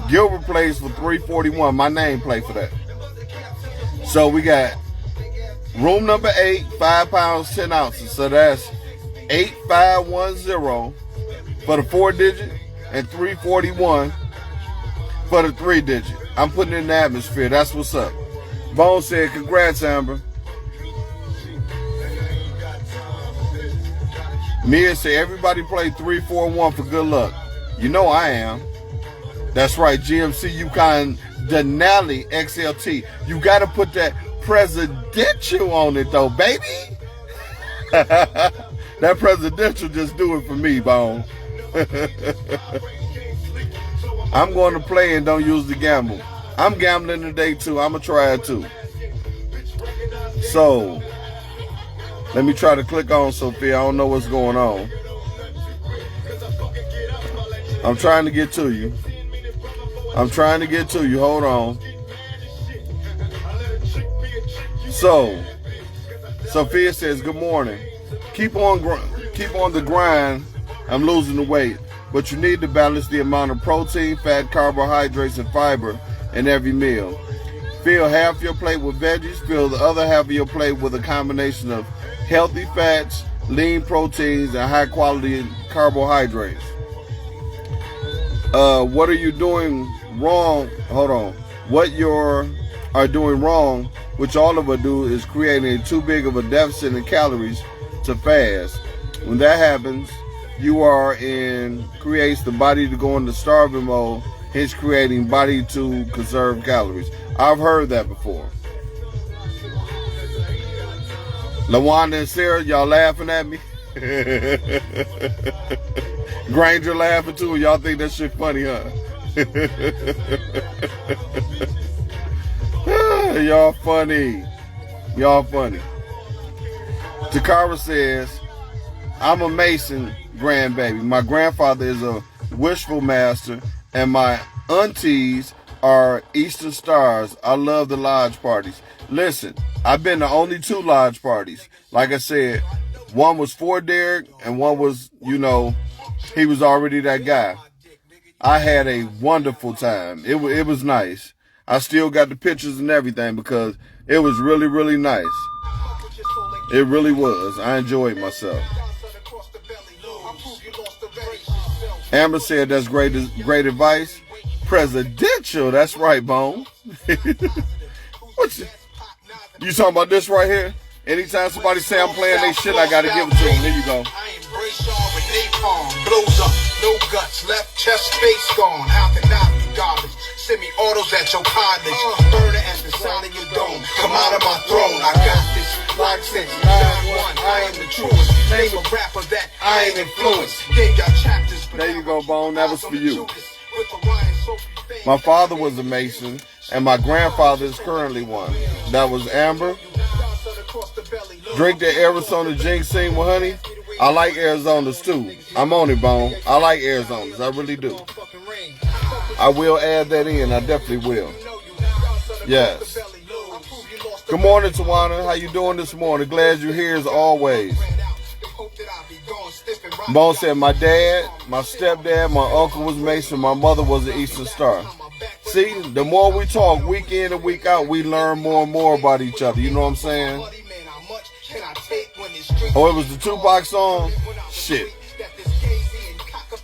Gilbert plays for $341. My name played for that. So we got room number 8, 5 pounds, 10 ounces. So that's 8510 for the 4-digit and 341 for the 3-digit. I'm putting it in the atmosphere. That's what's up. Bone said, congrats, Amber. Mia said, everybody play 341 for good luck. You know I am. That's right, GMC Yukon Denali XLT. You got to put that presidential on it, though, baby. That presidential just do it for me, Bone. I'm going to play and don't use the gamble. I'm gambling today, too. I'm going to try it, too. So, let me try to click on Sophia. I don't know what's going on. I'm trying to get to you. I'm trying to get to you. Hold on. So, Sophia says, good morning. Keep on the grind. I'm losing the weight. But you need to balance the amount of protein, fat, carbohydrates, and fiber in every meal. Fill half your plate with veggies. Fill the other half of your plate with a combination of healthy fats, lean proteins, and high-quality carbohydrates. What are you doing wrong? Hold on. What you are doing wrong, which all of us do, is creating too big of a deficit in calories to fast. When that happens, creates the body to go into starving mode, hence creating body to conserve calories. I've heard that before. LaWanda and Sarah, y'all laughing at me? Granger laughing too. Y'all think that shit funny, huh? Y'all funny. Y'all funny. Takara says, I'm a Mason grandbaby. My grandfather is a wishful master, and my aunties are Eastern Stars. I love the lodge parties. Listen, I've been to only 2 lodge parties. Like I said, one was for Derek, and one was, he was already that guy. I had a wonderful time. It was nice. I still got the pictures and everything because it was really, really nice. It really was. I enjoyed myself. Amber said that's great advice. Presidential, that's right, Bone. You talking about this right here? Anytime somebody say I'm playing they shit, I gotta give it to them. Here you go. I embrace y'all with napalm. Blows up, no guts, left chest space gone. How can I be garbage? Send me autos at your college. Burner at the side of your dome. Come out of my throne. I got this. Like since 9-1, I am the truest. Name a rapper that I ain't influenced. Gave y'all chapters. There you go, Bone. That was for you. My father was a Mason, and my grandfather is currently one. That was Amber. Drink that Arizona ginseng with honey. I like Arizona's too. I'm on it, Bone. I like Arizona's. I really do. I will add that in. I definitely will. Yes. Good morning, Tawana. How you doing this morning? Glad you're here as always. Bone said, my dad, my stepdad, my uncle was Mason, my mother was an Eastern Star. See, the more we talk week in and week out, we learn more and more about each other. You know what I'm saying? Oh, it was the Tupac song? Shit.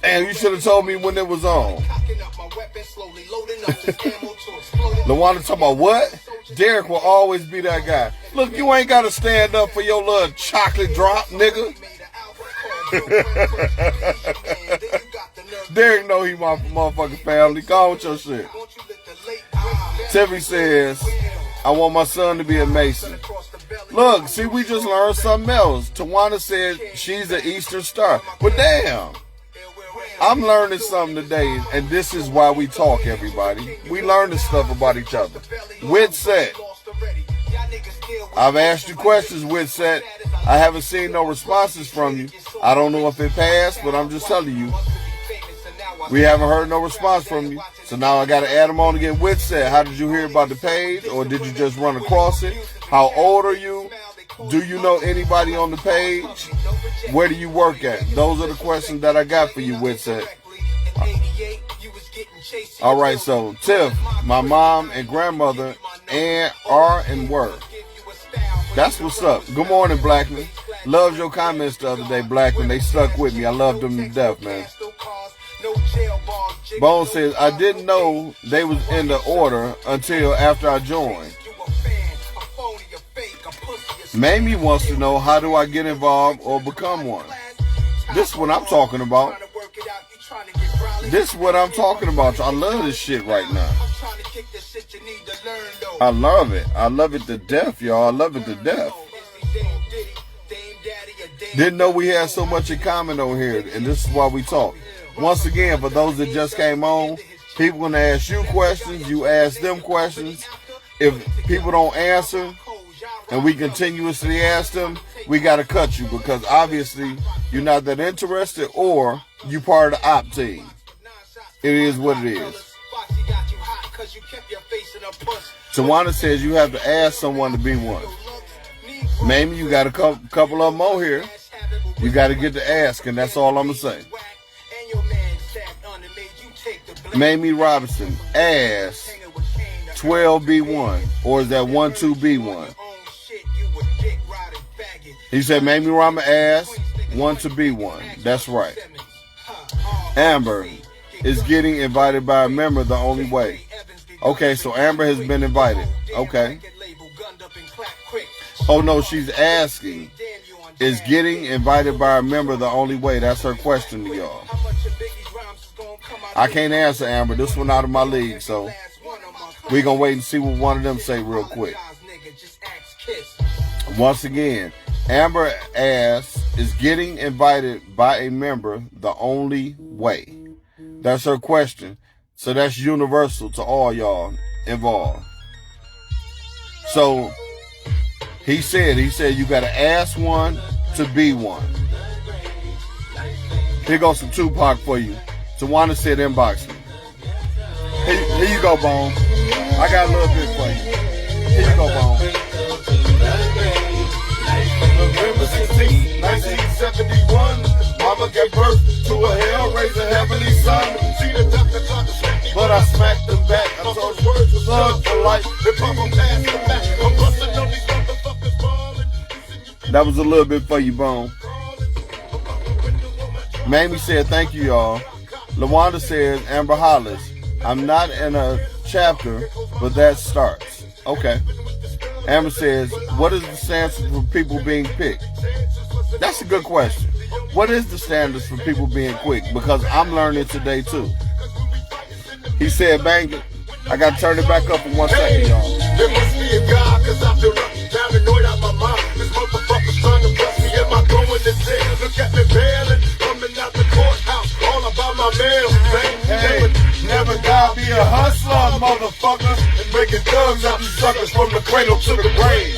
Damn, you should have told me when it was on. LaWanda talking about what? Derek will always be that guy. Look, you ain't got to stand up for your little chocolate drop, nigga. Derek know he my motherfucking family. Go on with your shit. Tiffany says, I want my son to be a Mason. Look, see, we just learned something else. Tawana said she's an Eastern Star. But damn, I'm learning something today, and this is why we talk, everybody. We learning stuff about each other. Witset. I've asked you questions, Witset. I haven't seen no responses from you. I don't know if it passed, but I'm just telling you. We haven't heard no response from you. So now I got to add them on again. Witset, how did you hear about the page, or did you just run across it? How old are you? Do you know anybody on the page? Where do you work at? Those are the questions that I got for you, Witset. All right, so Tiff, my mom and grandmother are and were. That's what's up. Good morning, Blackman. Loved your comments the other day, Blackman. They stuck with me. I loved them to death, man. Bone says, I didn't know they was in the order until after I joined. Mamie wants to know, how do I get involved or become one? This is what I'm talking about. This is what I'm talking about. I love this shit right now. I love it. I love it to death, y'all. I love it to death. Didn't know we had so much in common over here, and this is why we talk. Once again, for those that just came on, people gonna ask you questions, you ask them questions. If people don't answer, and we continuously ask them, we got to cut you, because obviously you're not that interested, or you part of the op team. It is what it is. Tawana says you have to ask someone to be one. Maybe you got a couple of them on here. You got to get to ask, and that's all I'm going to say. Mamie Robinson, ask 12B1, or is that 12B1? He said, Mamie Rama asked, 1B1. That's right. Amber is getting invited by a member the only way. Okay, so Amber has been invited. Okay. Oh, no, she's asking, is getting invited by a member the only way? That's her question to y'all. I can't answer, Amber. This one out of my league, so we're going to wait and see what one of them say real quick. Once again, Amber asks, is getting invited by a member the only way? That's her question. So that's universal to all y'all involved. So he said you got to ask one to be one. Here goes some Tupac for you. Tawana said inbox me. Here you go, Bone. I got a little bit for you. Here you go, Bone. November 16, 1971, Mama gave birth to a hell-raising heavenly son. But I smacked him back. I told him words was love for life. That was a little bit for you, Bone. Mamie said, thank you, y'all. LaWanda says, Amber Hollis, I'm not in a chapter, but that starts. Okay. Amber says, what is the standards for people being picked? That's a good question. What is the standards for people being quick? Because I'm learning today too. He said, bang it. I got to turn it back up in 1 second, y'all. There must be a God, cause I've been running paranoid out my mind. This motherfucker's trying to bless me. Am I going to jail? Look at me bailing, coming out the courthouse, all about my mail, man. Hey, never gotta be a hustler, motherfucker, and making thugs out these suckers from the cradle to the grave.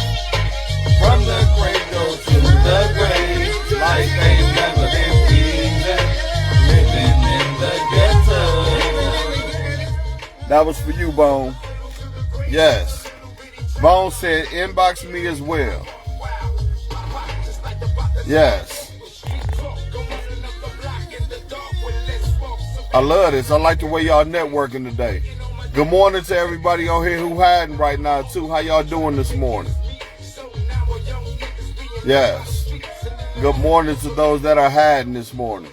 From the cradle to the grave. Life ain't never been easy. Living in the ghetto. That was for you, Bone. Yes. Bone said, inbox me as well. Yes. I love this. I like the way y'all networking today. Good morning to everybody on here who hiding right now, too. How y'all doing this morning? Yes. Good morning to those that are hiding this morning.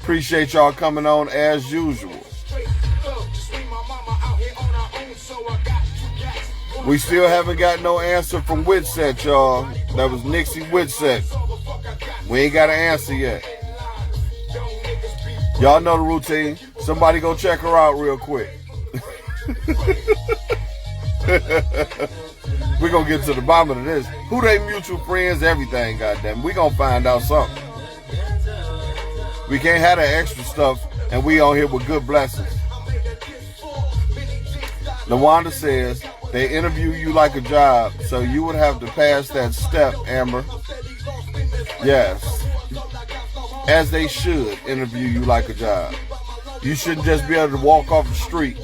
Appreciate y'all coming on as usual. We still haven't got no answer from Whitset, y'all. That was Nixie Whitset. We ain't got an answer yet. Y'all know the routine. Somebody go check her out real quick. We're going to get to the bottom of this. Who they mutual friends, everything, goddamn. We're going to find out something. We can't have that extra stuff and we on here with good blessings. LaWanda says, they interview you like a job, so you would have to pass that step, Amber. Yes. As they should interview you like a job. You shouldn't just be able to walk off the street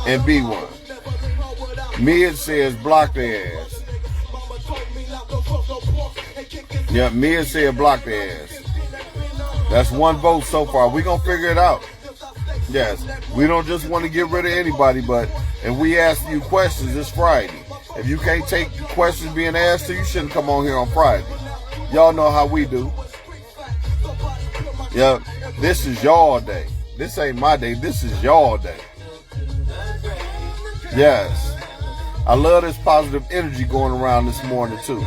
and be one. Mid says block their ass. Yeah, Mid said block their ass. That's one vote so far. We're going to figure it out. Yes, we don't just want to get rid of anybody, but if we ask you questions, it's Friday. If you can't take questions being asked to you, shouldn't come on here on Friday. Y'all know how we do. Yep, this is y'all day. This ain't my day. This is y'all day. Yes. I love this positive energy going around this morning, too.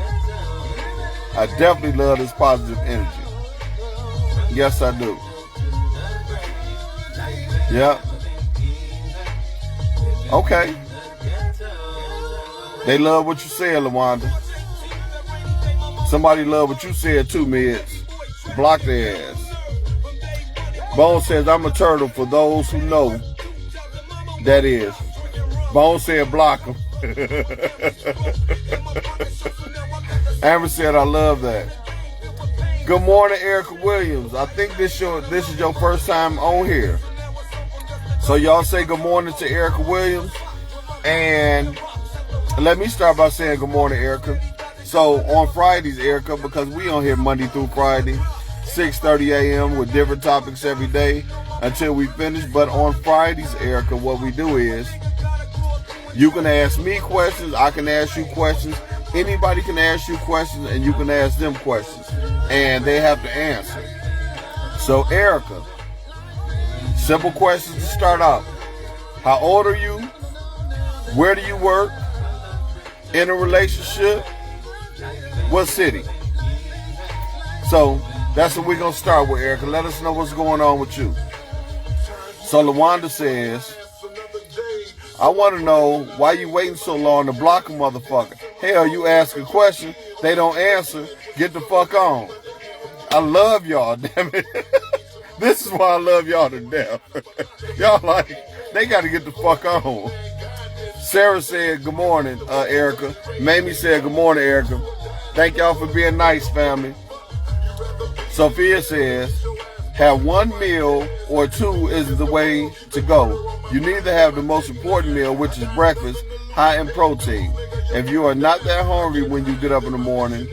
I definitely love this positive energy. Yes, I do. Yep. Okay. They love what you said, LaWanda. Somebody love what you said, too, Mids. Block their ass. Bone says, I'm a turtle for those who know. That is. Bone said, block them. Amber said, I love that. Good morning, Erica Williams. I think this is your first time on here. So y'all say good morning to Erica Williams. And let me start by saying good morning, Erica. So on Fridays, Erica, because we on here Monday through Friday, 6:30 a.m. with different topics every day until we finish. But on Fridays, Erica, what we do is you can ask me questions, I can ask you questions, anybody can ask you questions, and you can ask them questions, and they have to answer. So Erica, simple questions to start off. How old are you? Where do you work? In a relationship? What city? So that's what we're going to start with, Erica. Let us know what's going on with you. So LaWanda says, I want to know why you waiting so long to block a motherfucker. Hell, you ask a question, they don't answer, get the fuck on. I love y'all, damn it. This is why I love y'all to death. Y'all like, they got to get the fuck on. Sarah said, good morning, Erica. Mamie said, good morning, Erica. Thank y'all for being nice, family. Sophia says, have one meal or two is the way to go. You need to have the most important meal, which is breakfast, high in protein. If you are not that hungry when you get up in the morning,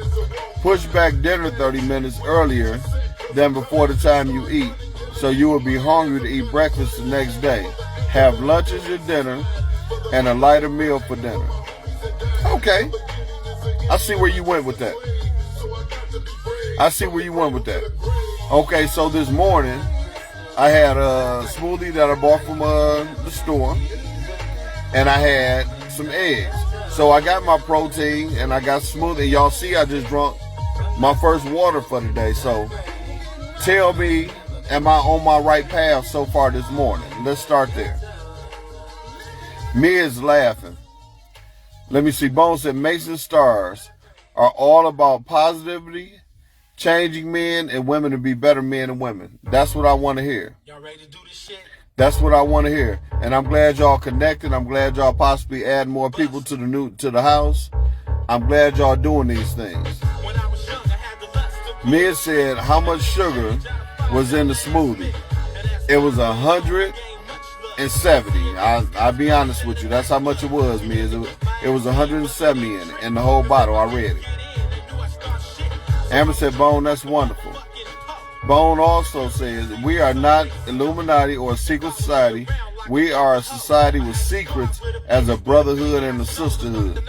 push back dinner 30 minutes earlier than before the time you eat, so you will be hungry to eat breakfast the next day. Have lunch as your dinner and a lighter meal for dinner. Okay. I see where you went with that. Okay, so this morning, I had a smoothie that I bought from the store, and I had some eggs. So I got my protein, and I got smoothie. Y'all see I just drunk my first water for the day. So tell me, am I on my right path so far this morning? Let's start there. Mia's laughing. Let me see. Bone said Mason Stars are all about positivity, changing men and women to be better men and women. That's what I want to hear. Y'all ready to do this shit? That's what I want to hear. And I'm glad y'all connected. I'm glad y'all possibly add more people to the house. I'm glad y'all doing these things. When I was young, I had the lust to Mia said, how much sugar was in the smoothie? It was 170. I'll be honest with you. That's how much it was, Mia. It was 170 in it, in the whole bottle. I read it. Amber said, Bone, that's wonderful. Bone also says, we are not Illuminati or a secret society. We are a society with secrets as a brotherhood and a sisterhood.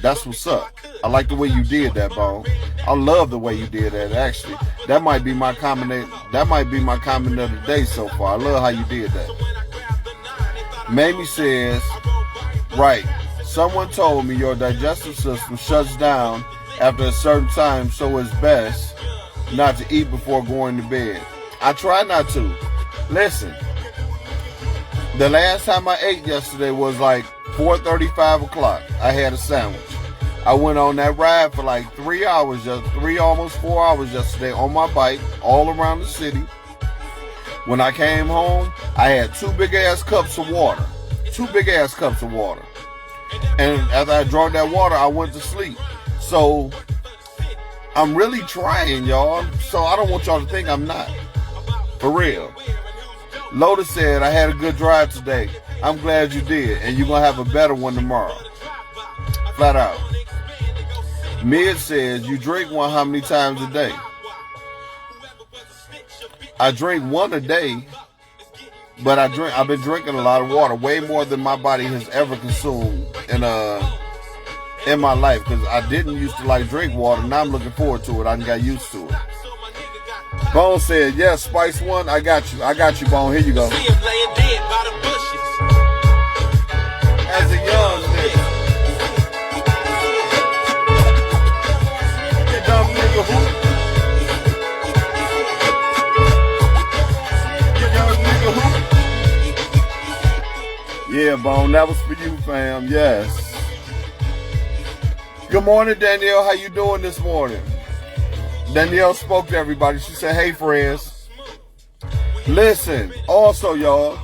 That's what's up. I like the way you did that, Bone. I love the way you did that, actually. That might be my comment of the day so far. I love how you did that. Mamie says, right, someone told me your digestive system shuts down after a certain time, so it's best not to eat before going to bed. I try not to. Listen, the last time I ate yesterday was like 4:30, 5 o'clock. I had a sandwich. I went on that ride for like 3 hours, almost 4 hours yesterday on my bike all around the city. When I came home, I had 2 big ass cups of water. 2 big ass cups of water. And after I drank that water, I went to sleep. So I'm really trying, y'all. So I don't want y'all to think I'm not. For real. Lotus said, I had a good drive today. I'm glad you did. And you're going to have a better one tomorrow. Flat out. Mid says, you drink one how many times a day? I drink one a day. But I've been drinking a lot of water. Way more than my body has ever consumed in my life, because I didn't used to like drink water. Now I'm looking forward to it. I got used to it. Bone said, yes, Spice One, I got you, Bone. Here you go. As a young nigga. You dumb nigga who? You young nigga who? Yeah, Bone, that was for you, fam. Yes. Good morning, Danielle. How you doing this morning? Danielle spoke to everybody. She said, hey, friends. Listen, also, y'all,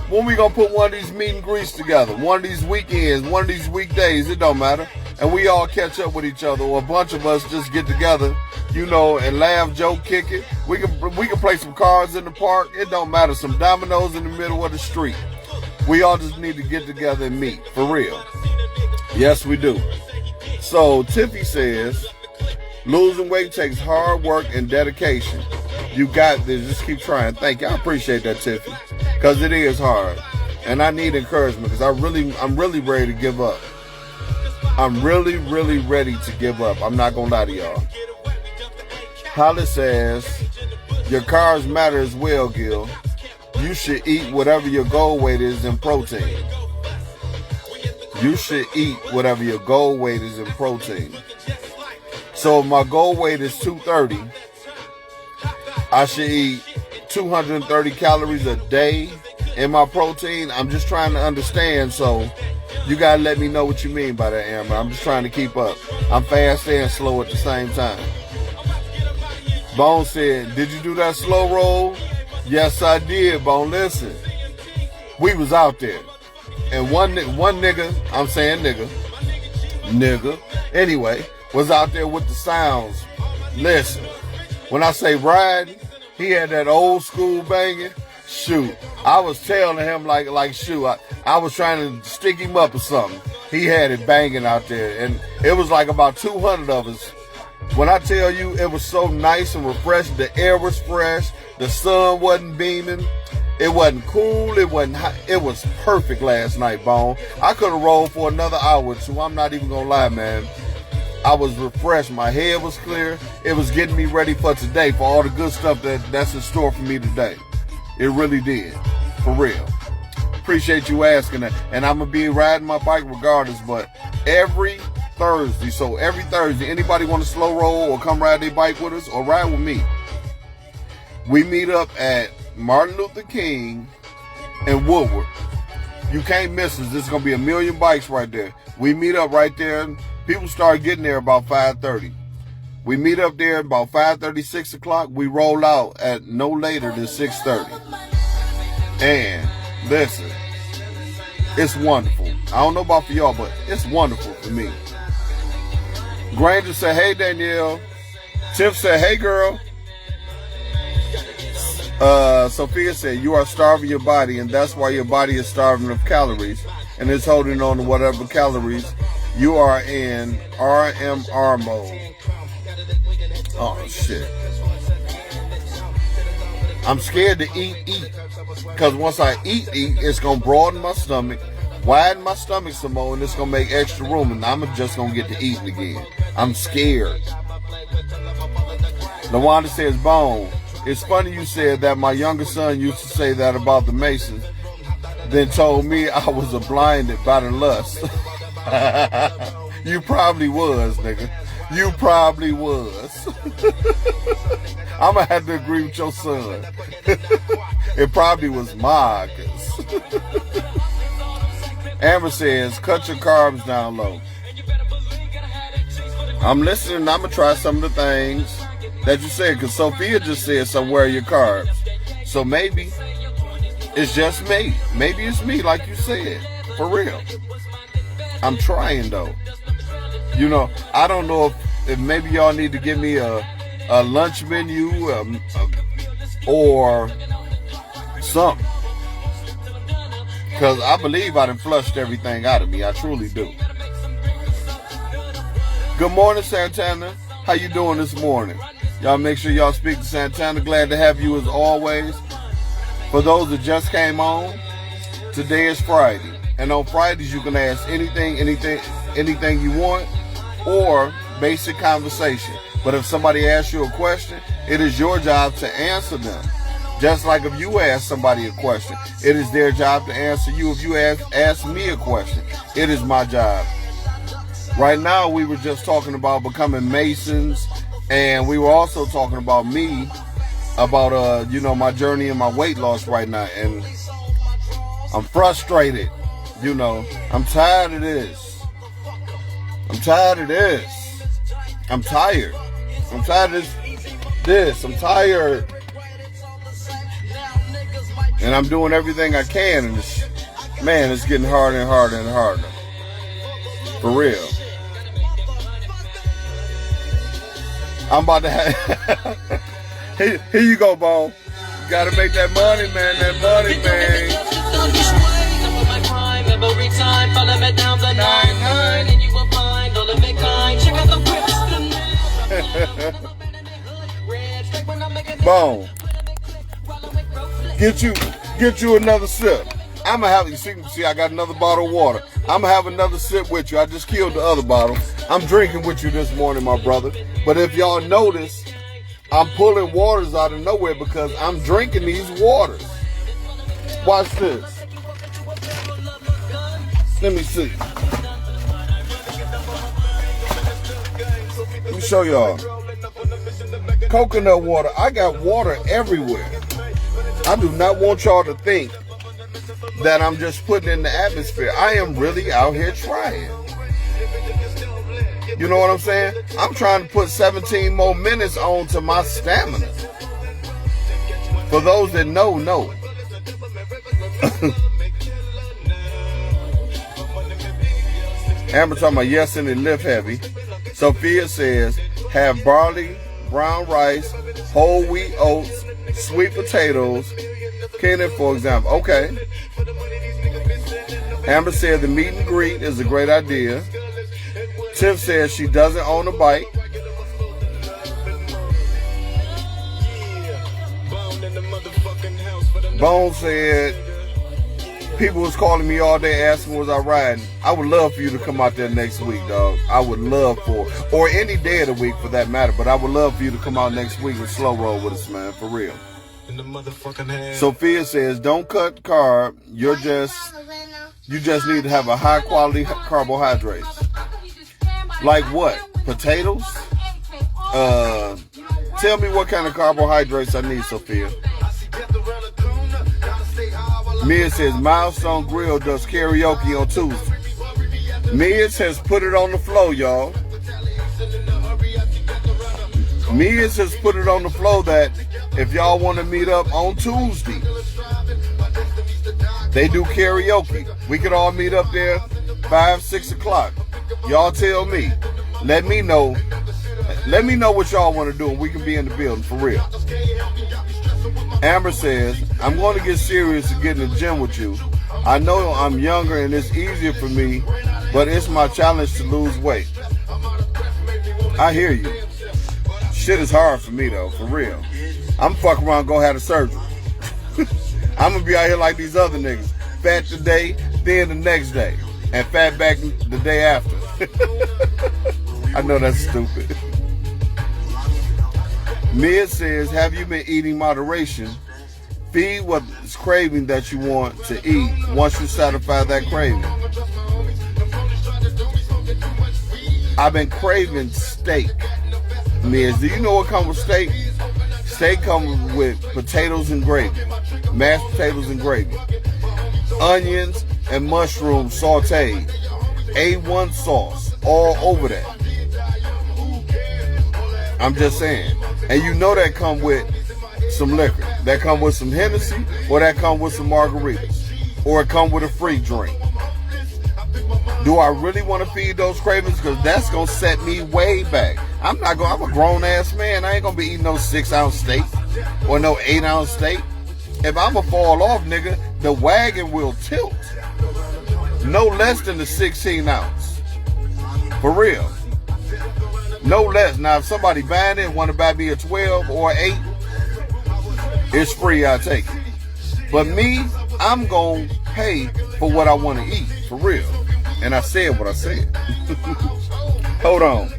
when we gonna put one of these meet and greets together? One of these weekends, one of these weekdays, it don't matter. And we all catch up with each other, or a bunch of us just get together, you know, and laugh, joke, kick it. We can play some cards in the park. It don't matter. Some dominoes in the middle of the street. We all just need to get together and meet, for real. Yes, we do. So Tiffy says, losing weight takes hard work and dedication. You got this. Just keep trying. Thank you. I appreciate that, Tiffy, because it is hard, and I need encouragement, because I'm really ready to give up. I'm really ready to give up. I'm not gonna lie to y'all. Holly says, your carbs matter as well, Gil. You should eat whatever your goal weight is in protein. You should eat whatever your goal weight is in protein. So if my goal weight is 230, I should eat 230 calories a day in my protein. I'm just trying to understand, so you gotta let me know what you mean by that, Amber. I'm just trying to keep up. I'm fast and slow at the same time. Bone said, did you do that slow roll? Yes, I did, Bone. Listen, we was out there. And one nigga, I'm saying nigga, anyway, was out there with the sounds. Listen, when I say riding, he had that old school banging. Shoot, I was telling him like shoot, I was trying to stick him up or something. He had it banging out there, and it was like about 200 of us. When I tell you it was so nice and refreshing, the air was fresh, the sun wasn't beaming. It wasn't cool, it wasn't hot. It was perfect last night, Bone. I could have rolled for another hour or two. I'm not even gonna lie, man. I was refreshed. My head was clear. It was getting me ready for today, for all the good stuff that's in store for me today. It really did, for real. Appreciate you asking that. And I'm gonna be riding my bike regardless, but every Thursday, anybody want to slow roll or come ride their bike with us or ride with me? We meet up at Martin Luther King and Woodward. You can't miss us. There's gonna be 1 million bikes right there. We meet up right there. People start getting there about 5:30. We meet up there about 5:30, 6 o'clock. We roll out at no later than 6:30. And listen, it's wonderful. I don't know about for y'all, but it's wonderful for me. Granger said, hey, Danielle, Tiff said, hey girl. Sophia said, you are starving your body, and that's why your body is starving of calories and is holding on to whatever calories you are in RMR mode. Oh shit. I'm scared to eat. Because once I eat, it's going to broaden my stomach, widen my stomach some more, and it's going to make extra room, and I'm just going to get to eating again. I'm scared. LaWanda says, Bone, it's funny you said that. My younger son used to say that about the Masons, then told me I was blinded by the lust. You probably was, nigga. You probably was. I'm going to have to agree with your son. It probably was Marcus. Amber says, cut your carbs down low. I'm listening. I'm going to try some of the things that you said, because Sophia just said somewhere your carbs. So maybe it's just me. Maybe it's me, like you said. For real. I'm trying, though. You know, I don't know if maybe y'all need to give me a lunch menu or something. Because I believe I done flushed everything out of me. I truly do. Good morning, Santana. How you doing this morning? Y'all make sure y'all speak to Santana. Glad to have you as always. For those that just came on, today is Friday. And on Fridays, you can ask anything you want, or basic conversation. But if somebody asks you a question, it is your job to answer them. Just like if you ask somebody a question, it is their job to answer you. If you ask me a question, it is my job. Right now, we were just talking about becoming Masons, and we were also talking about me, about my journey and my weight loss right now. And I'm frustrated. I'm tired of this. I'm tired of this. I'm tired. I'm tired of this. I'm tired. And I'm doing everything I can. And it's getting harder and harder and harder. For real. I'm about to have... Here you go, Bone. You gotta make that money, man. That money, man. Every time, follow me down the 9-9, and you will find all of it kind. Check out the whips. Bone. Get you another sip. I'ma have you see I got another bottle of water. I'ma have another sip with you. I just killed the other bottle. I'm drinking with you this morning, my brother. But if y'all notice, I'm pulling waters out of nowhere because I'm drinking these waters. Watch this. Let me see. Let me show y'all. Coconut water. I got water everywhere. I do not want y'all to think that I'm just putting in the atmosphere. I am really out here trying. You know what I'm saying? I'm trying to put 17 more minutes on to my stamina. For those that know. Amber talking about yes, and it lift heavy. Sophia says, have barley, brown rice, whole wheat oats, sweet potatoes. Kenneth, for example. Okay. Amber said the meet and greet is a great idea. Tiff says she doesn't own a bike. Bone said people was calling me all day asking was I riding. I would love for you to come out there next week, dog. I would love for, or any day of the week for that matter, but I would love for you to come out next week and slow roll with us, man, for real. Sophia says, don't cut carb. You just need to have a high quality carbohydrates. Like what? Potatoes? Tell me what kind of carbohydrates I need, Sophia. Mia says, Milestone Grill does karaoke on Tuesday. Mia has put it on the floor, y'all. Mia has put it on the floor that if y'all want to meet up on Tuesday, they do karaoke. We could all meet up there 5, 6 o'clock. Y'all tell me. Let me know. Let me know what y'all want to do and we can be in the building for real. Amber says, I'm going to get serious and get in the gym with you. I know I'm younger and it's easier for me, but it's my challenge to lose weight. I hear you. Shit is hard for me though, for real. I'm fucking around, go have a surgery. I'm gonna be out here like these other niggas. Fat today, then the next day. And fat back the day after. I know that's stupid. Mia says, have you been eating moderation? Feed what's craving that you want to eat once you satisfy that craving. I've been craving steak. Miz, do you know what comes with steak? Steak comes with potatoes and gravy. Mashed potatoes and gravy. Onions and mushrooms sauteed. A1 sauce all over that. I'm just saying. And you know that come with some liquor. That come with some Hennessy, or that come with some margaritas. Or it come with a free drink. Do I really want to feed those cravings? Because that's going to set me way back. I'm a grown ass man. I ain't going to be eating no 6-ounce steak or no 8-ounce steak. If I'm going to fall off, nigga, the wagon will tilt. No less than the 16-ounce. For real. No less. Now, if somebody buying it and want to buy me a 12 or 8, it's free, I take it. But me, I'm going to pay for what I want to eat. For real. And I said what I said. Hold on.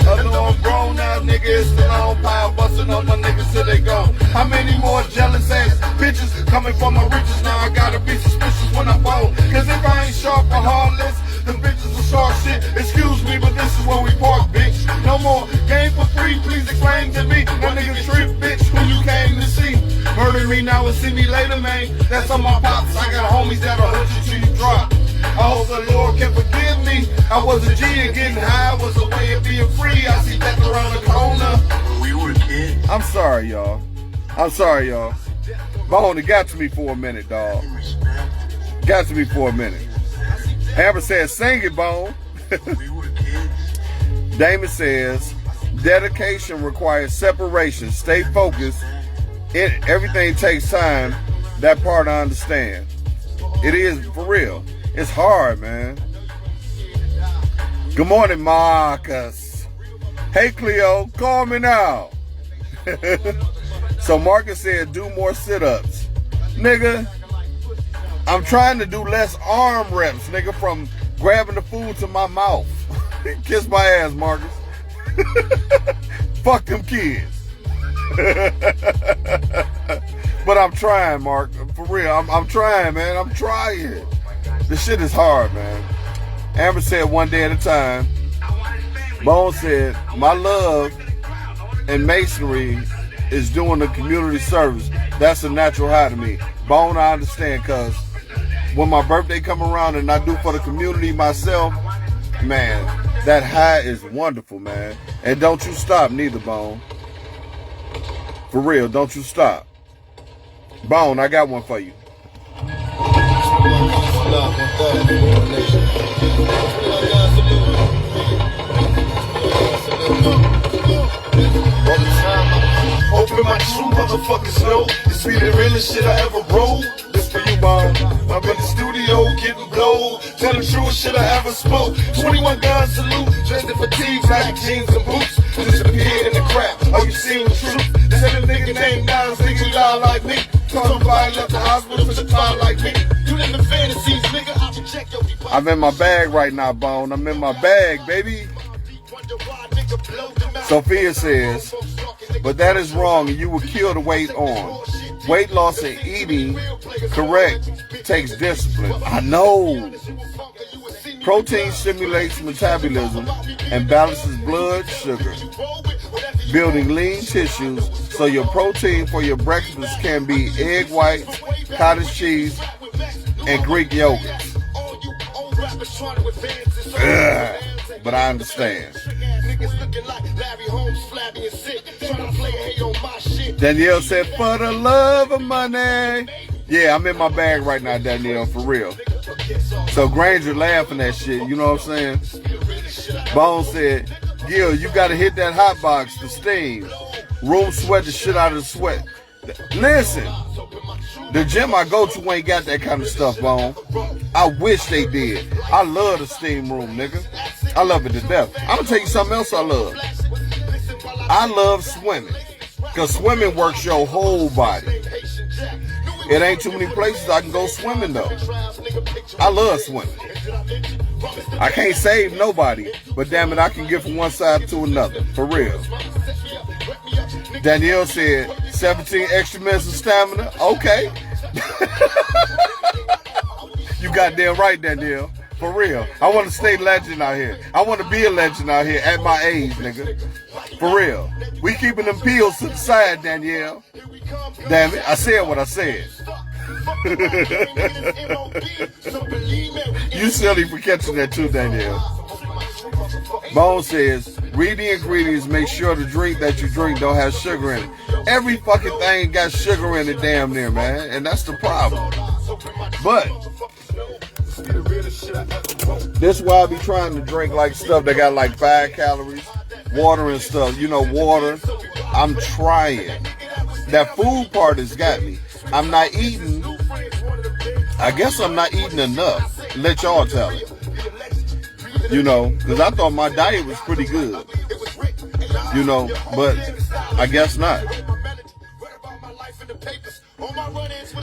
I know I'm grown now, nigga, it's still on pile, busting on my niggas till they go. How many more jealous ass bitches coming for my riches? Now I gotta be suspicious when I fall. Cause if I ain't sharp or harmless, them bitches are sharp shit. Excuse me, but this is where we park, bitch. No more game for free, please explain to me. That nigga trip, bitch, who you came to see. Murder me now and see me later, man. That's on my pops. I got homies that'll hurt you till you drop. I hope the Lord can forgive me. I was a G and getting high was a way of being free. I see death around the corner. We were kids. I'm sorry, y'all. Bone, it got to me for a minute, dog. Got to me for a minute. Amber says, sing it, Bone. Damon says, dedication requires separation. Stay focused. Everything takes time. That part I understand. It is, for real. It's hard, man. Good morning, Marcus. Hey, Cleo, call me now. So Marcus said, do more sit-ups. Nigga, I'm trying to do less arm reps, nigga, from grabbing the food to my mouth. Kiss my ass, Marcus. Fuck them kids. But I'm trying, Mark. For real, I'm trying, man. I'm trying. This shit is hard, man. Amber said, one day at a time. Bone said, my love and masonry is doing the community service. That's a natural high to me. Bone, I understand, because when my birthday come around and I do for the community myself, man, that high is wonderful, man. And don't you stop neither, Bone. For real, don't you stop. Bone, I got one for you. Open my true motherfuckers know it's be the realest shit I ever wrote. This for you, Mom. I'm in the studio getting blowed. Tell the truest shit I ever spoke. 21 guns salute, dressed in fatigues like jeans and boots. Disappear in the crap. Are you seeing the truth? They said a nigga named Nas, nigga lie like me. Somebody left the hospital for the time like me. You live in fantasies, nigga. I reject your people. I'm in my bag right now, Bone. I'm in my bag, baby. Sophia says, but that is wrong and you will kill the weight on. Weight loss and eating correct takes discipline. I know. Protein stimulates metabolism and balances blood sugar, building lean tissues so your protein for your breakfast can be egg whites, cottage cheese, and Greek yogurt. Ugh, but I understand. Danielle said, for the love of money. Yeah, I'm in my bag right now, Danielle, for real. So Granger laughing at shit, you know what I'm saying? Bone said, Gil, you gotta hit that hot box, the steam. Room sweat the shit out of the sweat. Listen, the gym I go to ain't got that kind of stuff, Bone. I wish they did. I love the steam room, nigga. I love it to death. I'm gonna tell you something else I love. I love swimming. Because swimming works your whole body. It ain't too many places I can go swimming, though. I love swimming. I can't save nobody, but damn it, I can get from one side to another. For real. Danielle said, 17 extra minutes of stamina? Okay. You goddamn right, Danielle. For real. I want to stay legend out here. I want to be a legend out here at my age, nigga. For real. We keeping them pills to the side, Danielle. Damn it. I said what I said. You silly for catching that too, Danielle. Bone says, read the ingredients, make sure the drink that you drink don't have sugar in it. Every fucking thing got sugar in it damn near, man. And that's the problem. But this is why I be trying to drink like stuff that got like 5 calories, water and stuff. You know, water. I'm trying. That food part has got me. I'm not eating. I guess I'm not eating enough. Let y'all tell it. You know, because I thought my diet was pretty good. You know, but I guess not.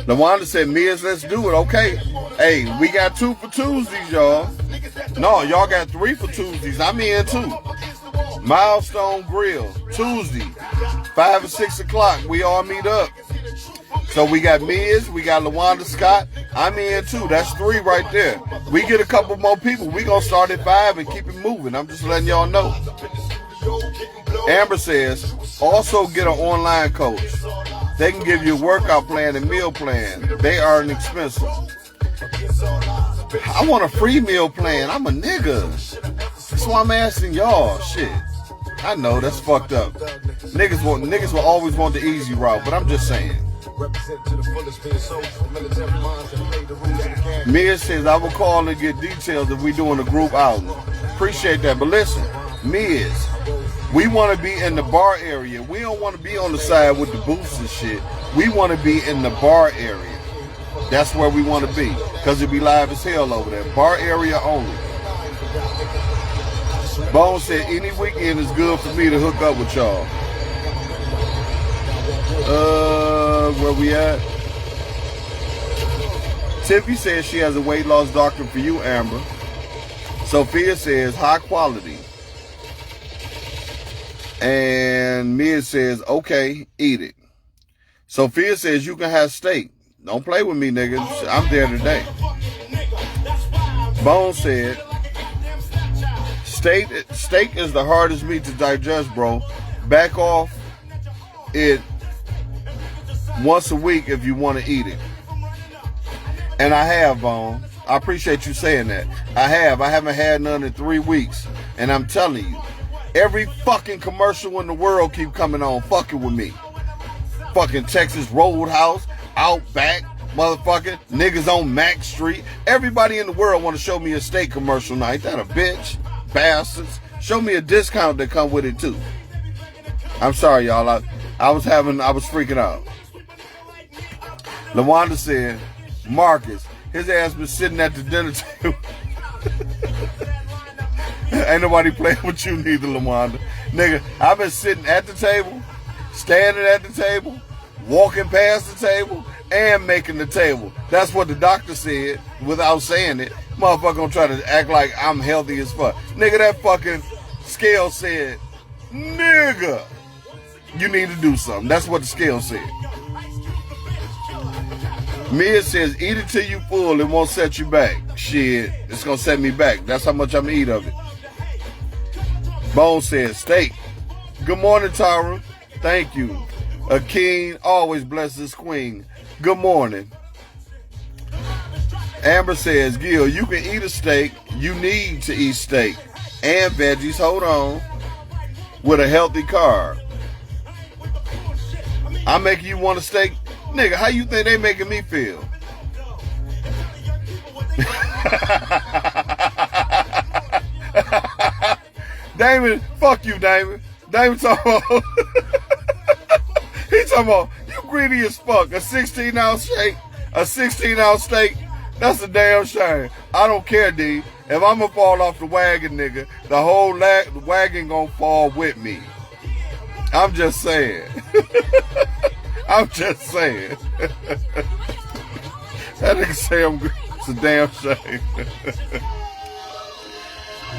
LaWanda said, Miz, let's do it. Okay. Hey, we got 2 for Tuesdays, y'all. No, y'all got 3 for Tuesdays. I'm in too. Milestone Grill, Tuesday, 5 or 6 o'clock. We all meet up. So we got Miz, we got LaWanda Scott. I'm in too. That's 3 right there. We get a couple more people. We gonna start at 5 and keep it moving. I'm just letting y'all know. Amber says, also get an online coach. They can give you a workout plan and meal plan. They are inexpensive. I want a free meal plan. I'm a nigga. That's why I'm asking y'all. Shit. I know that's fucked up. Niggas will always want the easy route, but I'm just saying. Mia says, I will call and get details if we doing a group outing. Appreciate that. But listen, Miz, we want to be in the bar area. We don't want to be on the side with the booths and shit. We want to be in the bar area. That's where we want to be. Because it be live as hell over there. Bar area only. Bone said, any weekend is good for me to hook up with y'all. Where we at? Tiffy says she has a weight loss doctor for you, Amber. Sophia says high quality. And Mia says, okay, eat it. Sophia says you can have steak. Don't play with me, nigga. I'm there today. Bone said, steak is the hardest meat to digest, bro. Back off it once a week if you want to eat it. And I have, Bone. I appreciate you saying that. I haven't had none in 3 weeks. And I'm telling you, every fucking commercial in the world keep coming on fucking with me. Fucking Texas Roadhouse, Outback, motherfucking niggas on Mack Street. Everybody in the world want to show me a steak commercial now. Ain't that a bitch? Bastards. Show me a discount that come with it too. I'm sorry, y'all. I was freaking out. LaWanda said, Marcus, his ass been sitting at the dinner table. Ain't nobody playing with you neither, LaWanda. Nigga, I've been sitting at the table, standing at the table, walking past the table, and making the table. That's what the doctor said without saying it. Motherfucker gonna try to act like I'm healthy as fuck. Nigga, that fucking scale said, nigga, you need to do something. That's what the scale said. Mia says, eat it till you full. It won't set you back. Shit, it's gonna set me back. That's how much I'm gonna eat of it. Bone says, steak. Good morning, Tara. Thank you. A king always blesses his queen. Good morning. Amber says, Gil, you can eat a steak. You need to eat steak and veggies. Hold on. With a healthy carb. I'm making you want a steak. Nigga, how you think they making me feel? Damon, fuck you, Damon. Damon talking about, he talking about, you greedy as fuck. A 16-ounce steak, a 16-ounce steak, that's a damn shame. I don't care, D. If I'm gonna fall off the wagon, nigga, the whole wagon gonna fall with me. I'm just saying. I'm just saying. That nigga say I'm good. It's a damn shame.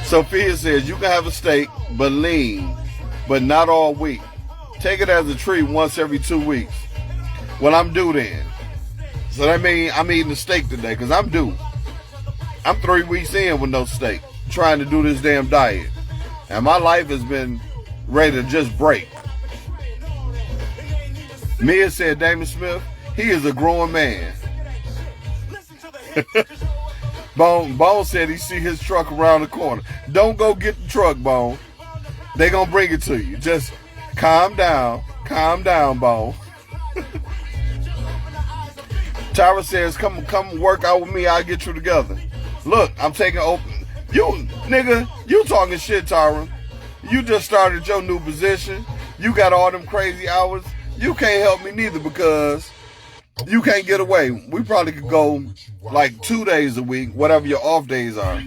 Sophia says, you can have a steak, but lean, but not all week. Take it as a treat once every 2 weeks. Well, I'm due then. So that means I'm eating a steak today, because I'm due. I'm 3 weeks in with no steak, trying to do this damn diet. And my life has been ready to just break. Mia said, Damon Smith, he is a growing man. Bone said he see his truck around the corner. Don't go get the truck, Bone. They gonna bring it to you. Just calm down, Bone. Tyra says, come work out with me, I'll get you together. Look, I'm taking open. You, nigga, you talking shit, Tyra. You just started your new position. You got all them crazy hours. You can't help me neither because you can't get away. We probably could go like 2 days a week, whatever your off days are.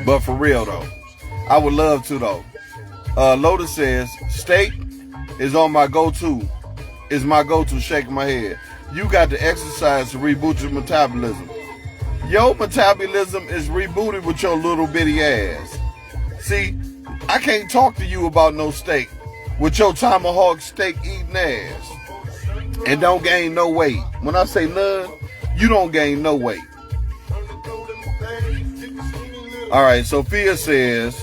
But for real though, I would love to though. Lotus says, steak is on my go-to. Is my go-to, shaking my head. You got to exercise to reboot your metabolism. Your metabolism is rebooted with your little bitty ass. See, I can't talk to you about no steak with your tomahawk steak eating ass. And don't gain no weight. When I say none, you don't gain no weight. All right, Sophia says,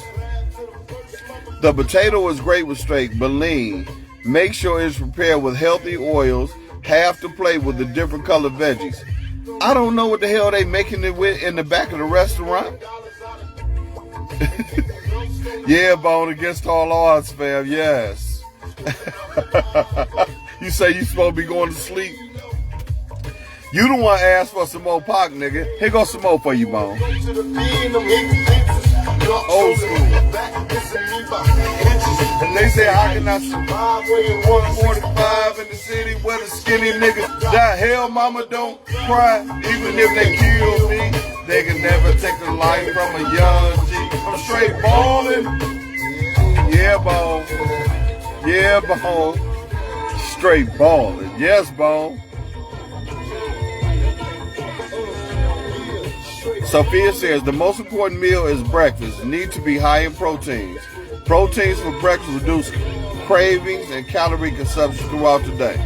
the potato is great with steak, but lean. Make sure it's prepared with healthy oils, half the plate with the different colored veggies. I don't know what the hell they making it with in the back of the restaurant. Yeah, Bone, against all odds, fam, yes. You say you supposed to be going to sleep? You the one asked for some more Pac, nigga. Here goes some more for you, Bone. Old school. And they say, how can I survive weighing 145 in the city where the skinny niggas die? Hell, mama, don't cry. Even if they kill me, they can never take the life from a young G. I'm straight ballin'. Yeah, Bone. Yeah, Bone. Straight ballin'. Yes, Bone. Sophia says, the most important meal is breakfast. Need to be high in proteins. Proteins for breakfast reduce cravings and calorie consumption throughout the day.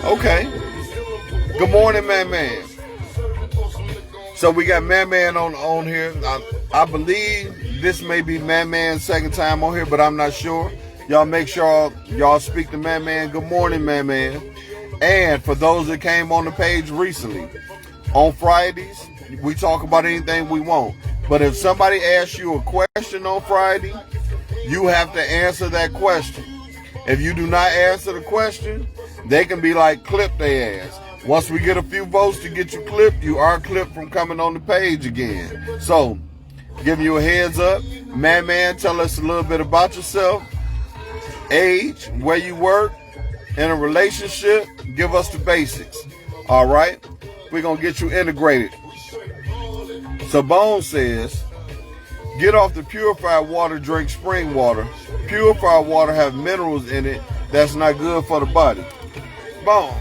Okay. Good morning, Man. So we got Man on here. I believe this may be Man's second time on here, but I'm not sure. Y'all make sure y'all speak to Man. Good morning, Man. And for those that came on the page recently, on Fridays, we talk about anything we want. But if somebody asks you a question on Friday, you have to answer that question. If you do not answer the question, they can be like, clip their ass. Once we get a few votes to get you clipped, you are clipped from coming on the page again. So, giving you a heads up. Man, tell us a little bit about yourself. Age, where you work, in a relationship. Give us the basics. All right? We're going to get you integrated. So Bone says, get off the purified water, drink spring water. Purified water have minerals in it that's not good for the body. Bone.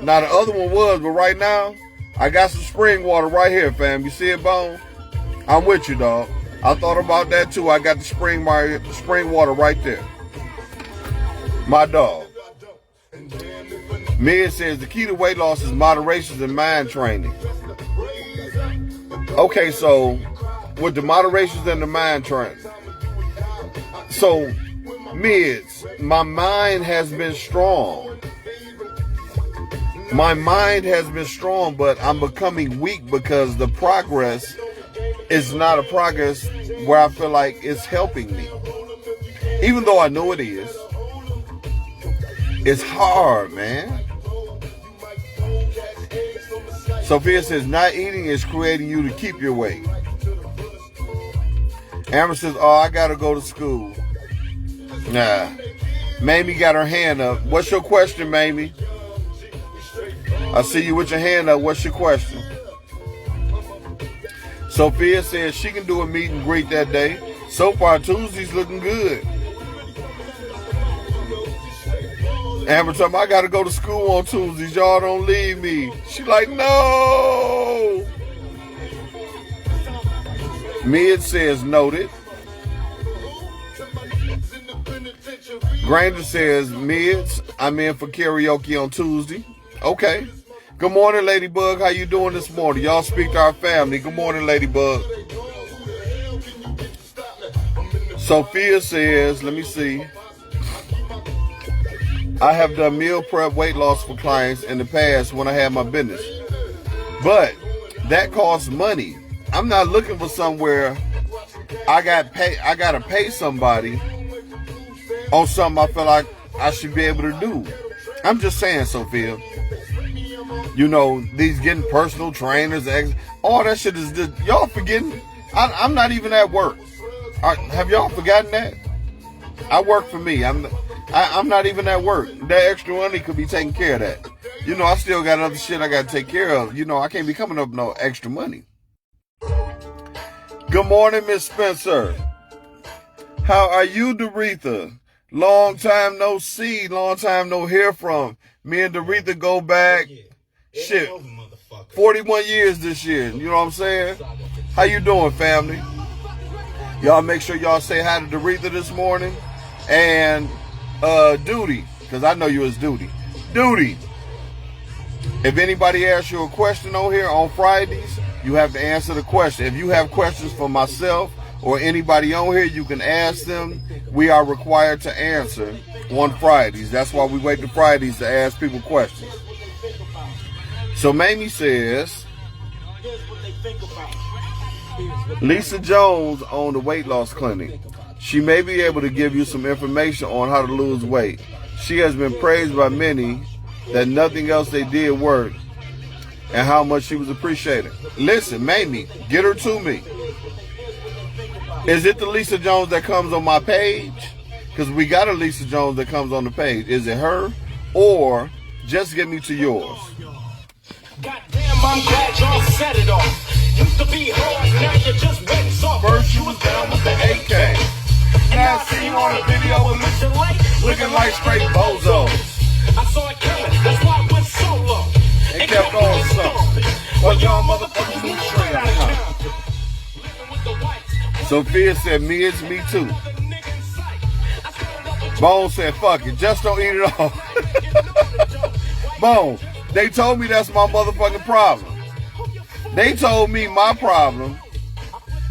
Now the other one was, but right now, I got some spring water right here, fam. You see it, Bone? I'm with you, dog. I thought about that too. I got the spring water right there. My dog. Mia says the key to weight loss is moderation and mind training. Okay, so with the moderations and the mind training. So, Mids, my mind has been strong. My mind has been strong, but I'm becoming weak because the progress is not a progress where I feel like it's helping me. Even though I know it is. It's hard, man. Sophia says, not eating is creating you to keep your weight. Amber says, oh, I gotta go to school. Nah. Mamie got her hand up. What's your question, Mamie? I see you with your hand up. What's your question? Sophia says she can do a meet and greet that day. So far, Tuesday's looking good. Amber told me, I gotta go to school on Tuesdays. Y'all don't leave me. She like, no. Mid says, noted. Granger says, Mids, I'm in for karaoke on Tuesday. Okay. Good morning, Ladybug. How you doing this morning? Y'all speak to our family. Good morning, Ladybug. Sophia says, let me see. I have done meal prep weight loss for clients in the past when I had my business. But that costs money. I'm not looking for somewhere I gotta pay somebody on something I feel like I should be able to do. I'm just saying, Sophia. You know, these getting personal trainers, all that shit is just, y'all forgetting. I'm not even at work. Have y'all forgotten that? I work for me. I'm not even at work. That extra money could be taking care of that. You know, I still got other shit I got to take care of. You know, I can't be coming up with no extra money. Good morning, Miss Spencer. How are you, Doretha? Long time no see, long time no hear from. Me and Doretha go back, shit, 41 years this year. You know what I'm saying? How you doing, family? Y'all make sure y'all say hi to Doretha this morning. And Duty, because I know you as Duty. Duty, if anybody asks you a question on here on Fridays, you have to answer the question. If you have questions for myself or anybody on here, you can ask them. We are required to answer on Fridays. That's why we wait to Fridays to ask people questions. So Mamie says, Lisa Jones owned a weight loss clinic. She may be able to give you some information on how to lose weight. She has been praised by many that nothing else they did worked and how much she was appreciated. Listen, Mamie, get her to me. Is it the Lisa Jones that comes on my page? Because we got a Lisa Jones that comes on the page. Is it her? Or just get me to yours. Goddamn, I'm glad y'all set it off. Used to be hard, now you're just wet and soft. First you was down with the AK. Now I see you on a video with Mr. Lake, looking like straight bozos. I saw it coming, that's why I went solo. It kept going something. Well, y'all motherfuckers moved straight out of town. Sophia said, me, it's me too. Bone said, fuck it, just don't eat it all. Bone, they told me that's my motherfucking problem. They told me my problem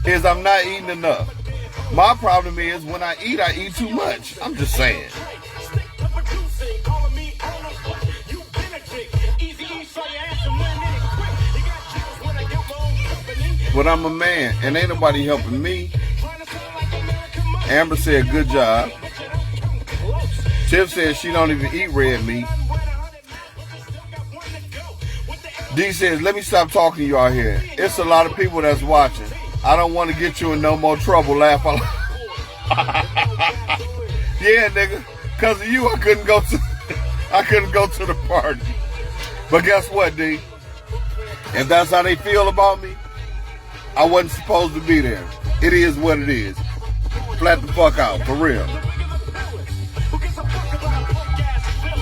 is I'm not eating enough. My problem is when I eat too much. I'm just saying. But I'm a man, and ain't nobody helping me. Amber said, good job. Tiff said she don't even eat red meat. D says, let me stop talking to you out here. It's a lot of people that's watching. I don't want to get you in no more trouble. Laugh out loud. Yeah, nigga. Because of you, I couldn't go to the party. But guess what, D? If that's how they feel about me, I wasn't supposed to be there. It is what it is. Flat the fuck out, for real.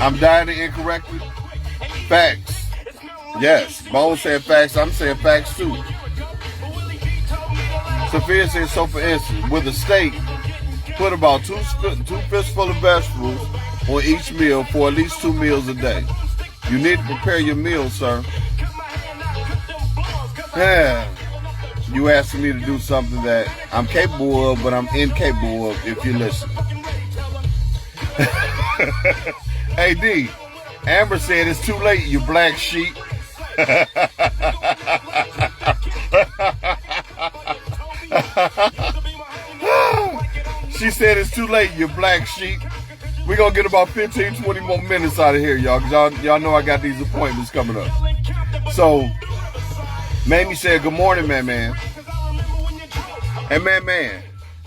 I'm dieting incorrectly. Facts. Yes. Bone said facts. I'm saying facts too. Sophia said, so for instance, with a steak, put about two fistfuls of vegetables on each meal for at least 2 meals a day. You need to prepare your meal, sir. Yeah. You asking me to do something that I'm capable of, but I'm incapable of if you listen. Hey, D. Amber said it's too late, you black sheep. She said it's too late, you black sheep. We're going to get about 15, 20 more minutes out of here, y'all, because y'all know I got these appointments coming up. So, Mamie said, good morning, man. Hey, man.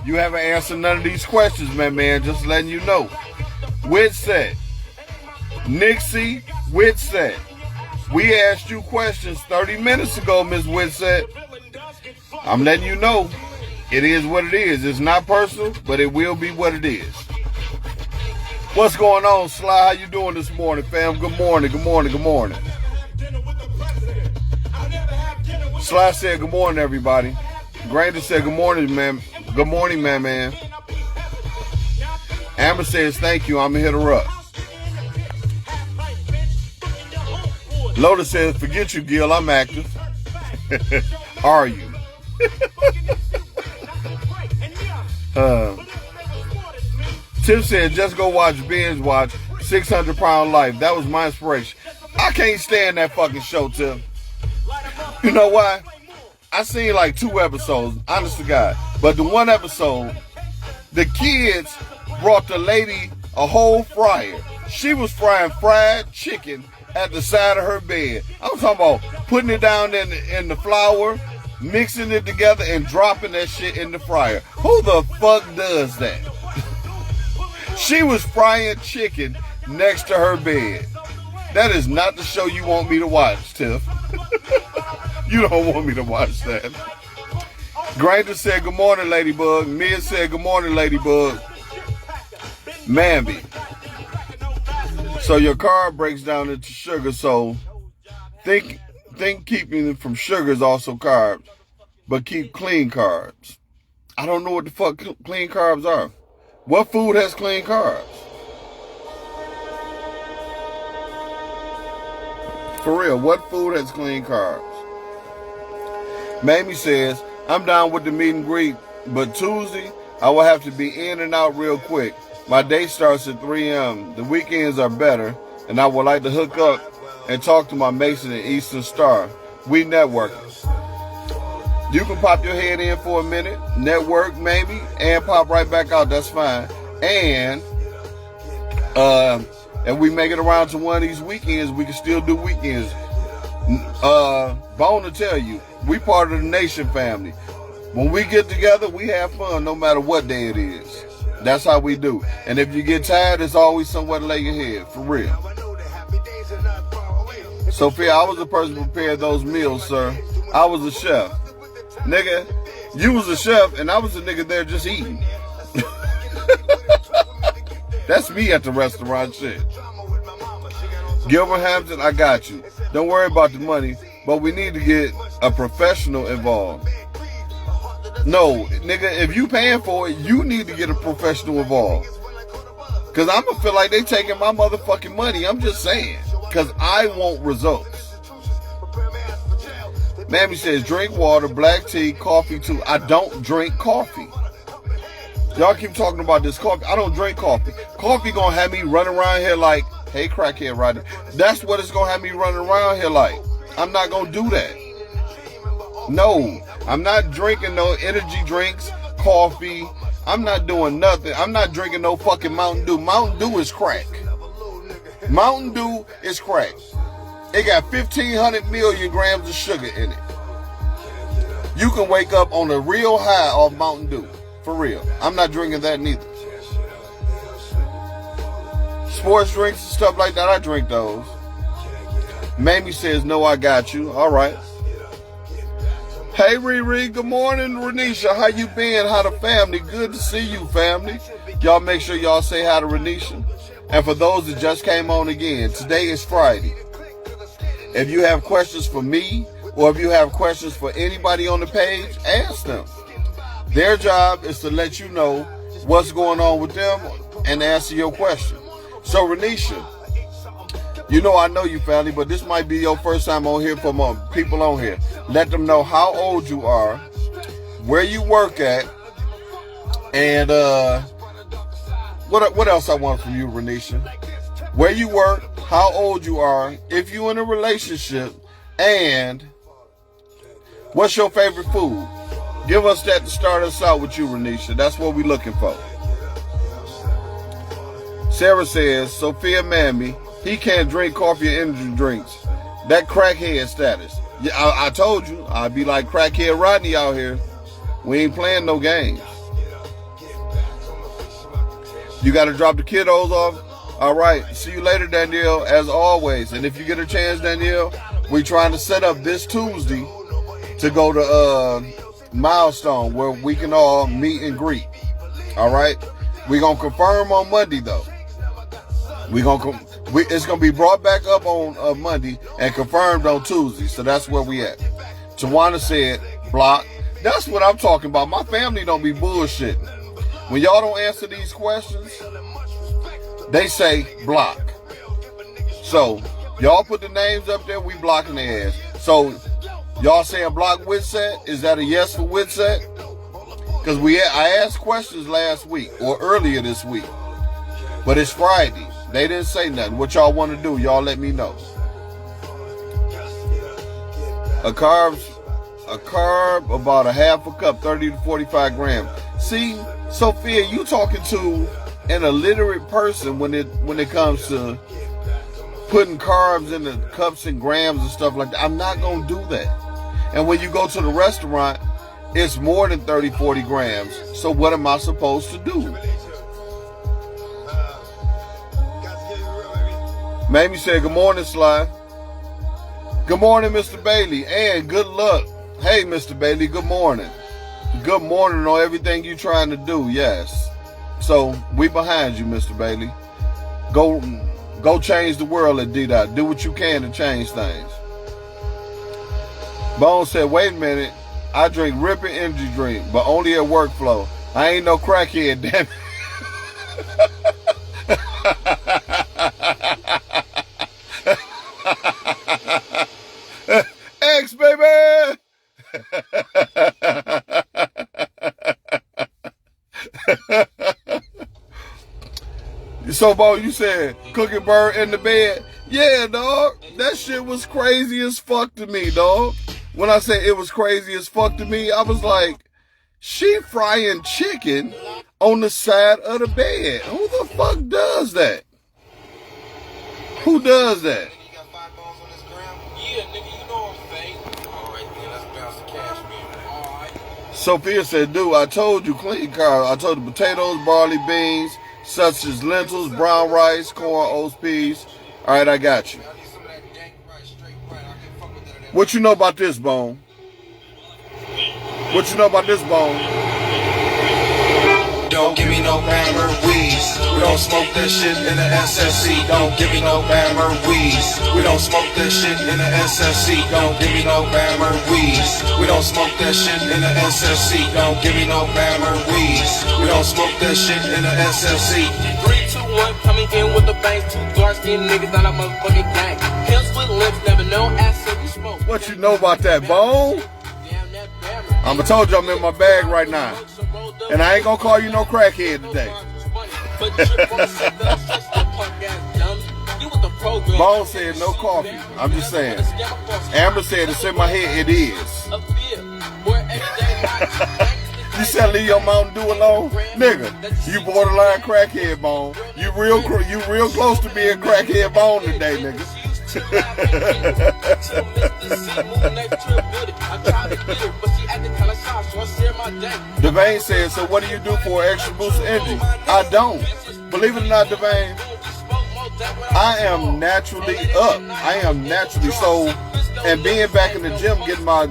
You haven't answered none of these questions, man. Just letting you know. Witset. Nixie Witset. We asked you questions 30 minutes ago, Miss Witset. I'm letting you know. It is what it is. It's not personal, but it will be what it is. What's going on, Sly? How you doing this morning, fam? Good morning. Sly said good morning, everybody. Granger said good morning, man. Good morning, man. Amber says thank you. I'm going to hit her up. Lotus says, forget you, Gil. I'm active. Are you? Tiff said, just go binge watch 600 Pound Life. That was my inspiration. I can't stand that fucking show, Tiff. You know why? I seen like 2 episodes, honest to God. But the one episode, the kids brought the lady a whole fryer. She was frying fried chicken at the side of her bed. I'm talking about putting it down in the flour, mixing it together, and dropping that shit in the fryer. Who the fuck does that? She was frying chicken next to her bed. That is not the show you want me to watch, Tiff. You don't want me to watch that. Granger said, good morning, Ladybug. Mia said, good morning, Ladybug. Mamby. So your carb breaks down into sugar, so think keeping it from sugar is also carbs, but keep clean carbs. I don't know what the fuck clean carbs are. What food has clean carbs? For real, what food has clean carbs? Mamie says, I'm down with the meet and greet, but Tuesday, I will have to be in and out real quick. My day starts at 3 a.m. The weekends are better, and I would like to hook up and talk to my Mason and Eastern Star. We networking. You can pop your head in for a minute, network maybe, and pop right back out. That's fine. And if we make it around to one of these weekends, we can still do weekends. Bone to tell you, we part of the Nation family. When we get together, we have fun no matter what day it is. That's how we do. And if you get tired, there's always somewhere to lay your head, for real. Sophia, I was the person who prepared those meals, sir. I was a chef. Nigga, you was a chef, and I was a nigga there just eating. That's me at the restaurant, shit. Gilbert Hampton, I got you. Don't worry about the money, but we need to get a professional involved. No, nigga, if you paying for it, you need to get a professional involved. Because I'm going to feel like they taking my motherfucking money. I'm just saying. Because I want results. Mammy says, drink water, black tea, coffee too. I don't drink coffee. Y'all keep talking about this coffee. I don't drink coffee. Coffee going to have me running around here like, hey, crackhead, Rodney. That's what it's going to have me running around here like. I'm not going to do that. No. I'm not drinking no energy drinks, coffee. I'm not doing nothing. I'm not drinking no fucking Mountain Dew. Mountain Dew is crack. Mountain Dew is crack. It got 1,500 million grams of sugar in it. You can wake up on a real high off Mountain Dew. For real. I'm not drinking that neither. Sports drinks and stuff like that, I drink those. Mamie says, no, I got you. All right. Hey, Riri, good morning, Renisha. How you been? How the family? Good to see you, family. Y'all make sure y'all say hi to Renisha. And for those that just came on again, today is Friday. If you have questions for me, or if you have questions for anybody on the page, ask them. Their job is to let you know what's going on with them and answer your question. So, Renisha, you know I know you, family, but this might be your first time on here from people on here. Let them know how old you are, where you work at, and what else I want from you, Renisha. Where you work, how old you are, if you're in a relationship, and what's your favorite food. Give us that to start us out with you, Renisha. That's what we're looking for. Sarah says, Sophia Mammy, he can't drink coffee or energy drinks. That crackhead status. Yeah, I told you, I'd be like crackhead Rodney out here. We ain't playing no games. You got to drop the kiddos off? All right. See you later, Danielle, as always. And if you get a chance, Danielle, we're trying to set up this Tuesday to go to Milestone where we can all meet and greet. All right? We're going to confirm on Monday, though. It's going to be brought back up on Monday and confirmed on Tuesday. So that's where we at. Tawana said, block. That's what I'm talking about. My family don't be bullshitting. When y'all don't answer these questions, they say block. So y'all put the names up there, we blocking their ass. So y'all saying block Witset? Is that a yes for Witset? Because I asked questions last week or earlier this week. But it's Friday. They didn't say nothing. What y'all want to do, y'all let me know. A carb about a half a cup, 30 to 45 grams. See, Sophia, you talking to an illiterate person when it comes to putting carbs in the cups and grams and stuff like that. I'm not going to do that. And when you go to the restaurant, it's more than 30, 40 grams. So what am I supposed to do? Mamie said, good morning, Sly. Good morning, Mr. Bailey. And good luck. Hey, Mr. Bailey, good morning. Good morning on everything you're trying to do, yes. So, we behind you, Mr. Bailey. Go change the world at D-Dot. Do what you can to change things. Bone said, wait a minute. I drink Rippin' energy drink, but only at workflow. I ain't no crackhead, damn it. X, baby! So, Bo, you said cooking bird in the bed? Yeah, dog. That shit was crazy as fuck to me, dog. When I say it was crazy as fuck to me, I was like, she frying chicken on the side of the bed. Who the fuck does that? Who does that? Sophia said, dude, I told you clean carbs. I told you potatoes, barley, beans, such as lentils, brown rice, corn, oats, peas. All right, I got you. What you know about this, Bone? What you know about this, Bone? Don't give me no Bammer weeds. We don't smoke that shit in the SSC. Don't give me no Bammer weeds. We don't smoke that shit in the SSC. Don't give me no Bammer weeds. We don't smoke that shit in the SSC. Don't give me no Bammer weeds. We don't smoke that shit in the SSC. 3, 2, 1, coming in with the bangs. 2 dark-skinned niggas on a motherfucking gang. Pills with lips, never known as so we smoke. What you know about that, Bone? I'ma told you I'm in my bag right now. And I ain't gonna call you no crackhead today. Bone said no coffee. I'm just saying. Amber said it's in my head. It is. You said leave your Mountain Dew alone? Nigga, you borderline crackhead, Bone. You real close to being crackhead Bone today, nigga. Devane said, so what do you do for an extra boost of energy? I don't. Believe it or not, Devane, I am naturally up. I am naturally so. And being back in the gym, getting my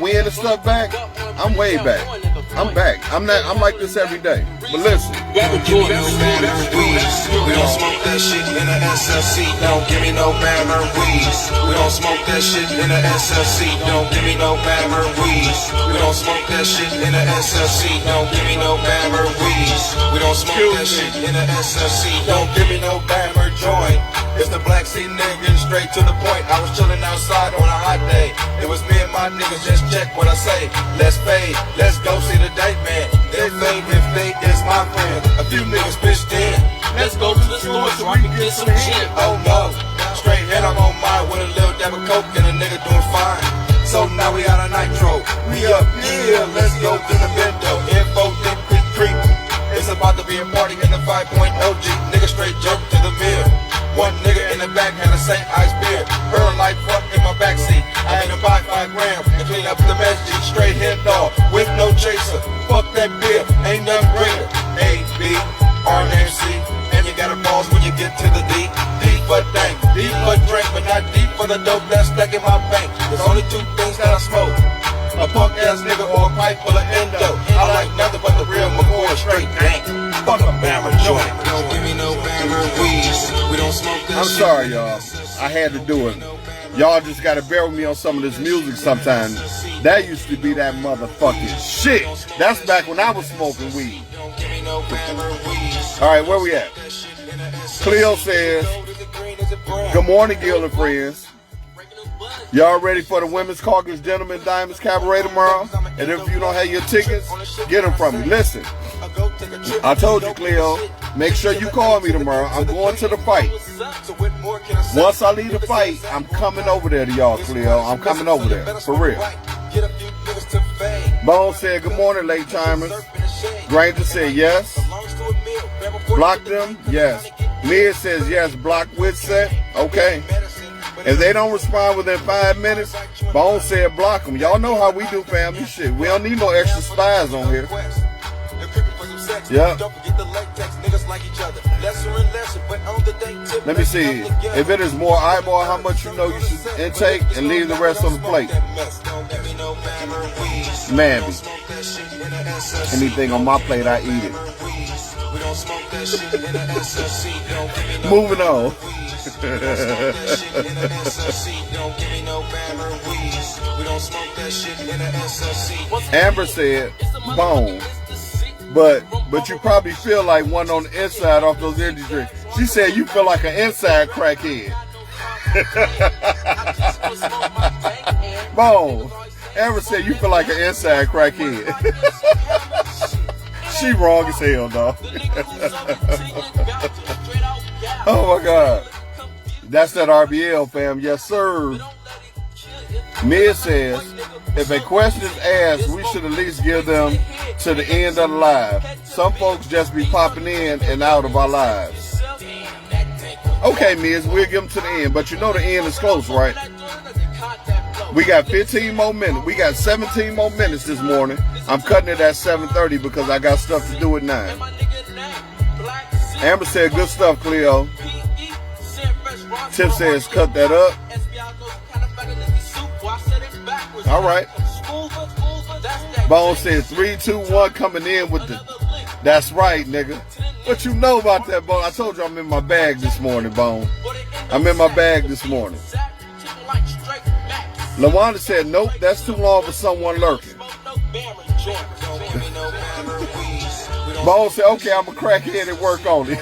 wind and stuff back, I'm way back. I'm back. I'm like this every day. But listen. We don't smoke that shit in the SLC. Don't give me no Bammer weeds. We don't smoke that shit in the SLC. Don't give me no Bammer weeds. We don't smoke that shit in the SLC. Don't give me no Bammer weeds. We don't smoke that shit in the SLC. Don't give me no Bammer joint. It's the Black Sea niggas, straight to the point. I was chilling outside on a hot day. It was me and my niggas, just check what I say. Let's fade, let's go see the date, man. They'll fade if they is my friend. A few niggas pitched in. Let's go to the store so I can get some shit. Oh no, straight head I'm on mine with a little dab of coke and a nigga doing fine. So now we out of nitro. We up here, let's go to the bendo. Info, thick, creep. It's about to be a party in the 5.0 G. Nigga straight jump to the mill. One nigga in the back had a St. Ice beer. Her like fuck in my backseat. I had to buy 5 grams and clean up the mess. Straight head dog with no chaser. Fuck that beer, ain't nothing greater. A, B, RNC. And you gotta pause when you get to the deep. Deep for dank, deep for drink, but not deep for the dope that's stuck in my bank. There's only two things that I smoke: a punk ass nigga or a pipe full of endo. I like nothing but the real McCoy straight dank. Fuck a Bama joint. Don't give me no Bama weeds. We don't smoke this I'm shit. sorry, y'all. I had to do it. Y'all just gotta bear with me on some of this music sometimes. That used to be that motherfucking shit. That's back when I was smoking weed. Don't give me no Bama weeds. All right, where we at? Cleo says, good morning, Gil and friends. Y'all ready for the Women's Caucus Gentlemen Diamonds Cabaret tomorrow? And if you don't have your tickets, get them from me. Listen, I told you, Cleo, make sure you call me tomorrow. I'm going to the fight. Once I leave the fight, I'm coming over there to y'all, Cleo. I'm coming over there, for real. Bone said, good morning, late timers. Granger said, yes. Block them? Yes. Mia says, yes. Block Witset? Okay. If they don't respond within 5 minutes, Bone said block them. Y'all know how we do family shit. We don't need no extra spies on here. Yeah. Let me see. If it is more eyeball, how much you know you should intake and leave the rest on the plate. Mamby. Anything on my plate, I eat it. Moving on. Amber said, Bone. But you probably feel like one on the inside off those energy drinks. She said you feel like an inside crackhead. Bone. Amber said you feel like an inside crackhead. She wrong as hell, dog. Oh my God. That's that RBL, fam. Yes, sir. Mia says, if a question is asked, we should at least give them to the end of the live. Some folks just be popping in and out of our lives. Okay, Miz, we'll give them to the end. But you know the end is close, right? We got 15 more minutes. We got 17 more minutes this morning. I'm cutting it at 7:30 because I got stuff to do at 9. Amber said, good stuff, Cleo. Tip says, cut that up. All right. Bone said 3, 2, 1 coming in with the. That's right, nigga. What you know about that, Bone? I told you I'm in my bag this morning, Bone. I'm in my bag this morning. LaWanda said, nope, that's too long for someone lurking. Bone said, okay, I'm a crackhead at work on it.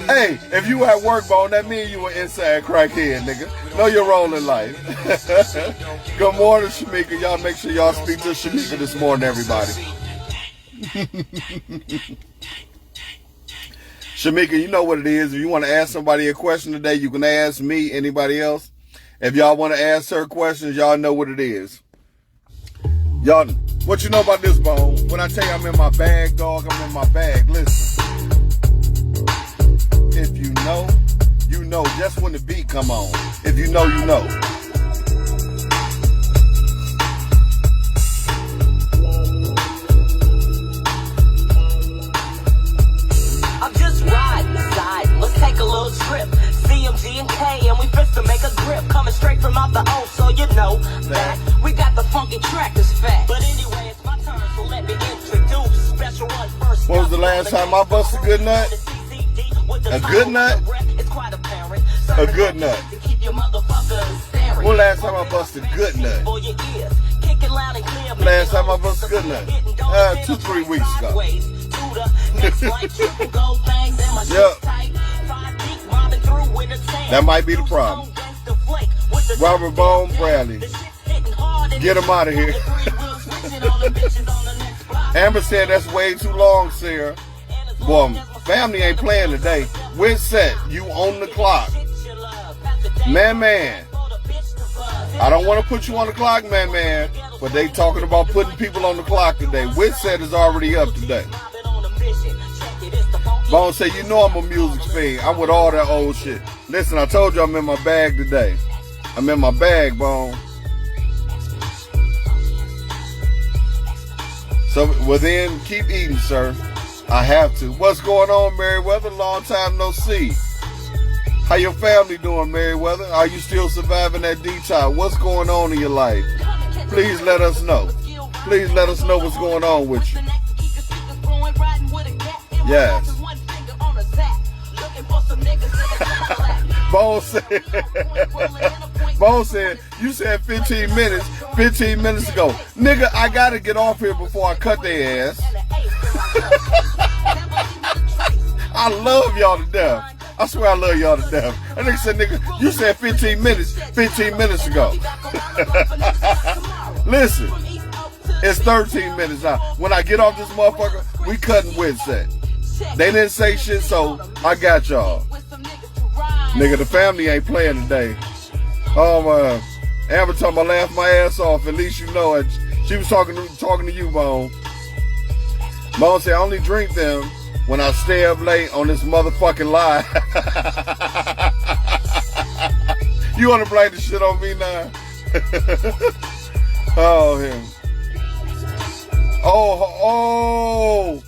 Hey, if you at work, Bone, that means you an inside crackhead, nigga. Know your role in life. Good morning, Shamika. Y'all make sure y'all speak to Shamika this morning, everybody. Shamika, you know what it is. If you want to ask somebody a question today, you can ask me, anybody else. If y'all want to ask her questions, y'all know what it is. Y'all, what you know about this, Bone? When I tell you I'm in my bag, dog, I'm in my bag. Listen. If you know, you know. Just when the beat come on. If you know, you know. I'm just riding the side. Let's take a little trip. CMG and K, and we fit to make a grip. Coming straight from out the O, so you know that we got the funky track that's fat. But anyway, it's my turn, so let me introduce special one first. When was the last time I busted a good nut? A good nut? A good nut. When last time I busted a good nut? Last time I busted a good nut? 2-3 weeks ago. Yep. That might be the problem. Robert Bone Bradley. Get him out of here. Amber said that's way too long, Sarah. Boy, family ain't playing today. We're set. You on the clock. Man. I don't want to put you on the clock, man. But they talking about putting people on the clock today. Witset is already up today. Bone say, you know I'm a music fan. I'm with all that old shit. Listen, I told you I'm in my bag today. I'm in my bag, Bone. So, well then, keep eating, sir. I have to. What's going on, Meriwether? Long time no see. How your family doing, Meriwether? Are you still surviving that detox? What's going on in your life? Please let us know. Please let us know what's going on with you. Yes. Bone said, you said 15 minutes 15 minutes ago. Nigga, I gotta get off here before I cut their ass. I love y'all to death. I swear I love y'all to death. And nigga said, nigga, you said 15 minutes 15 minutes ago. Listen, it's 13 minutes now. When I get off this motherfucker, we cutting Witset. They didn't say shit, so I got y'all. Nigga, the family ain't playing today. Oh my, Amber told me I laughed my ass off. At least you know it. She was talking to you, Bone. Bone said I only drink them when I stay up late on this motherfucking lie. You want to blame the shit on me now? Oh, him. Oh.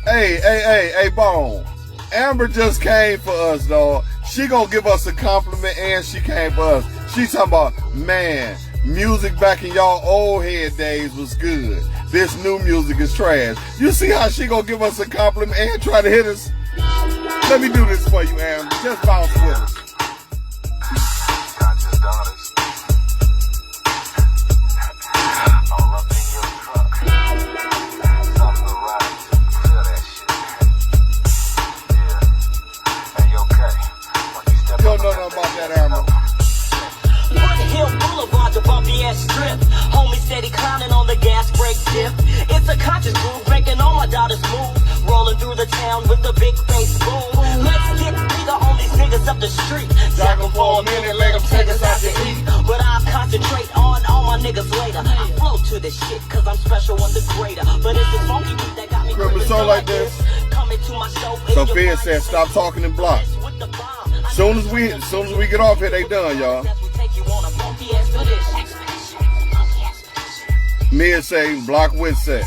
Hey, Bone. Amber just came for us, dog. She gonna give us a compliment and she came for us. She talking about, man, music back in y'all old head days was good. This new music is trash. You see how she gonna give us a compliment and try to hit us? Let me do this for you, Amber. Just bounce with us. You don't know nothing about that, Amber. Hill Boulevard, the bumpy ass strip. Homie steady clowning on the gas brake dip. It's a conscious groove, making all my daughters move. Rolling through the town with the big bass boom. Let's get bigger on these niggas up the street. Jack 'em for a minute, let them take us out to eat. But I'll concentrate on all my niggas later. I flow to this shit, cause I'm special on the greater. But it's this funky beat that got me Remember a song like this? Coming to my show. Sophia said, stop talking in blocks. Soon as we get off here, they done, y'all. Mia say, block Witset.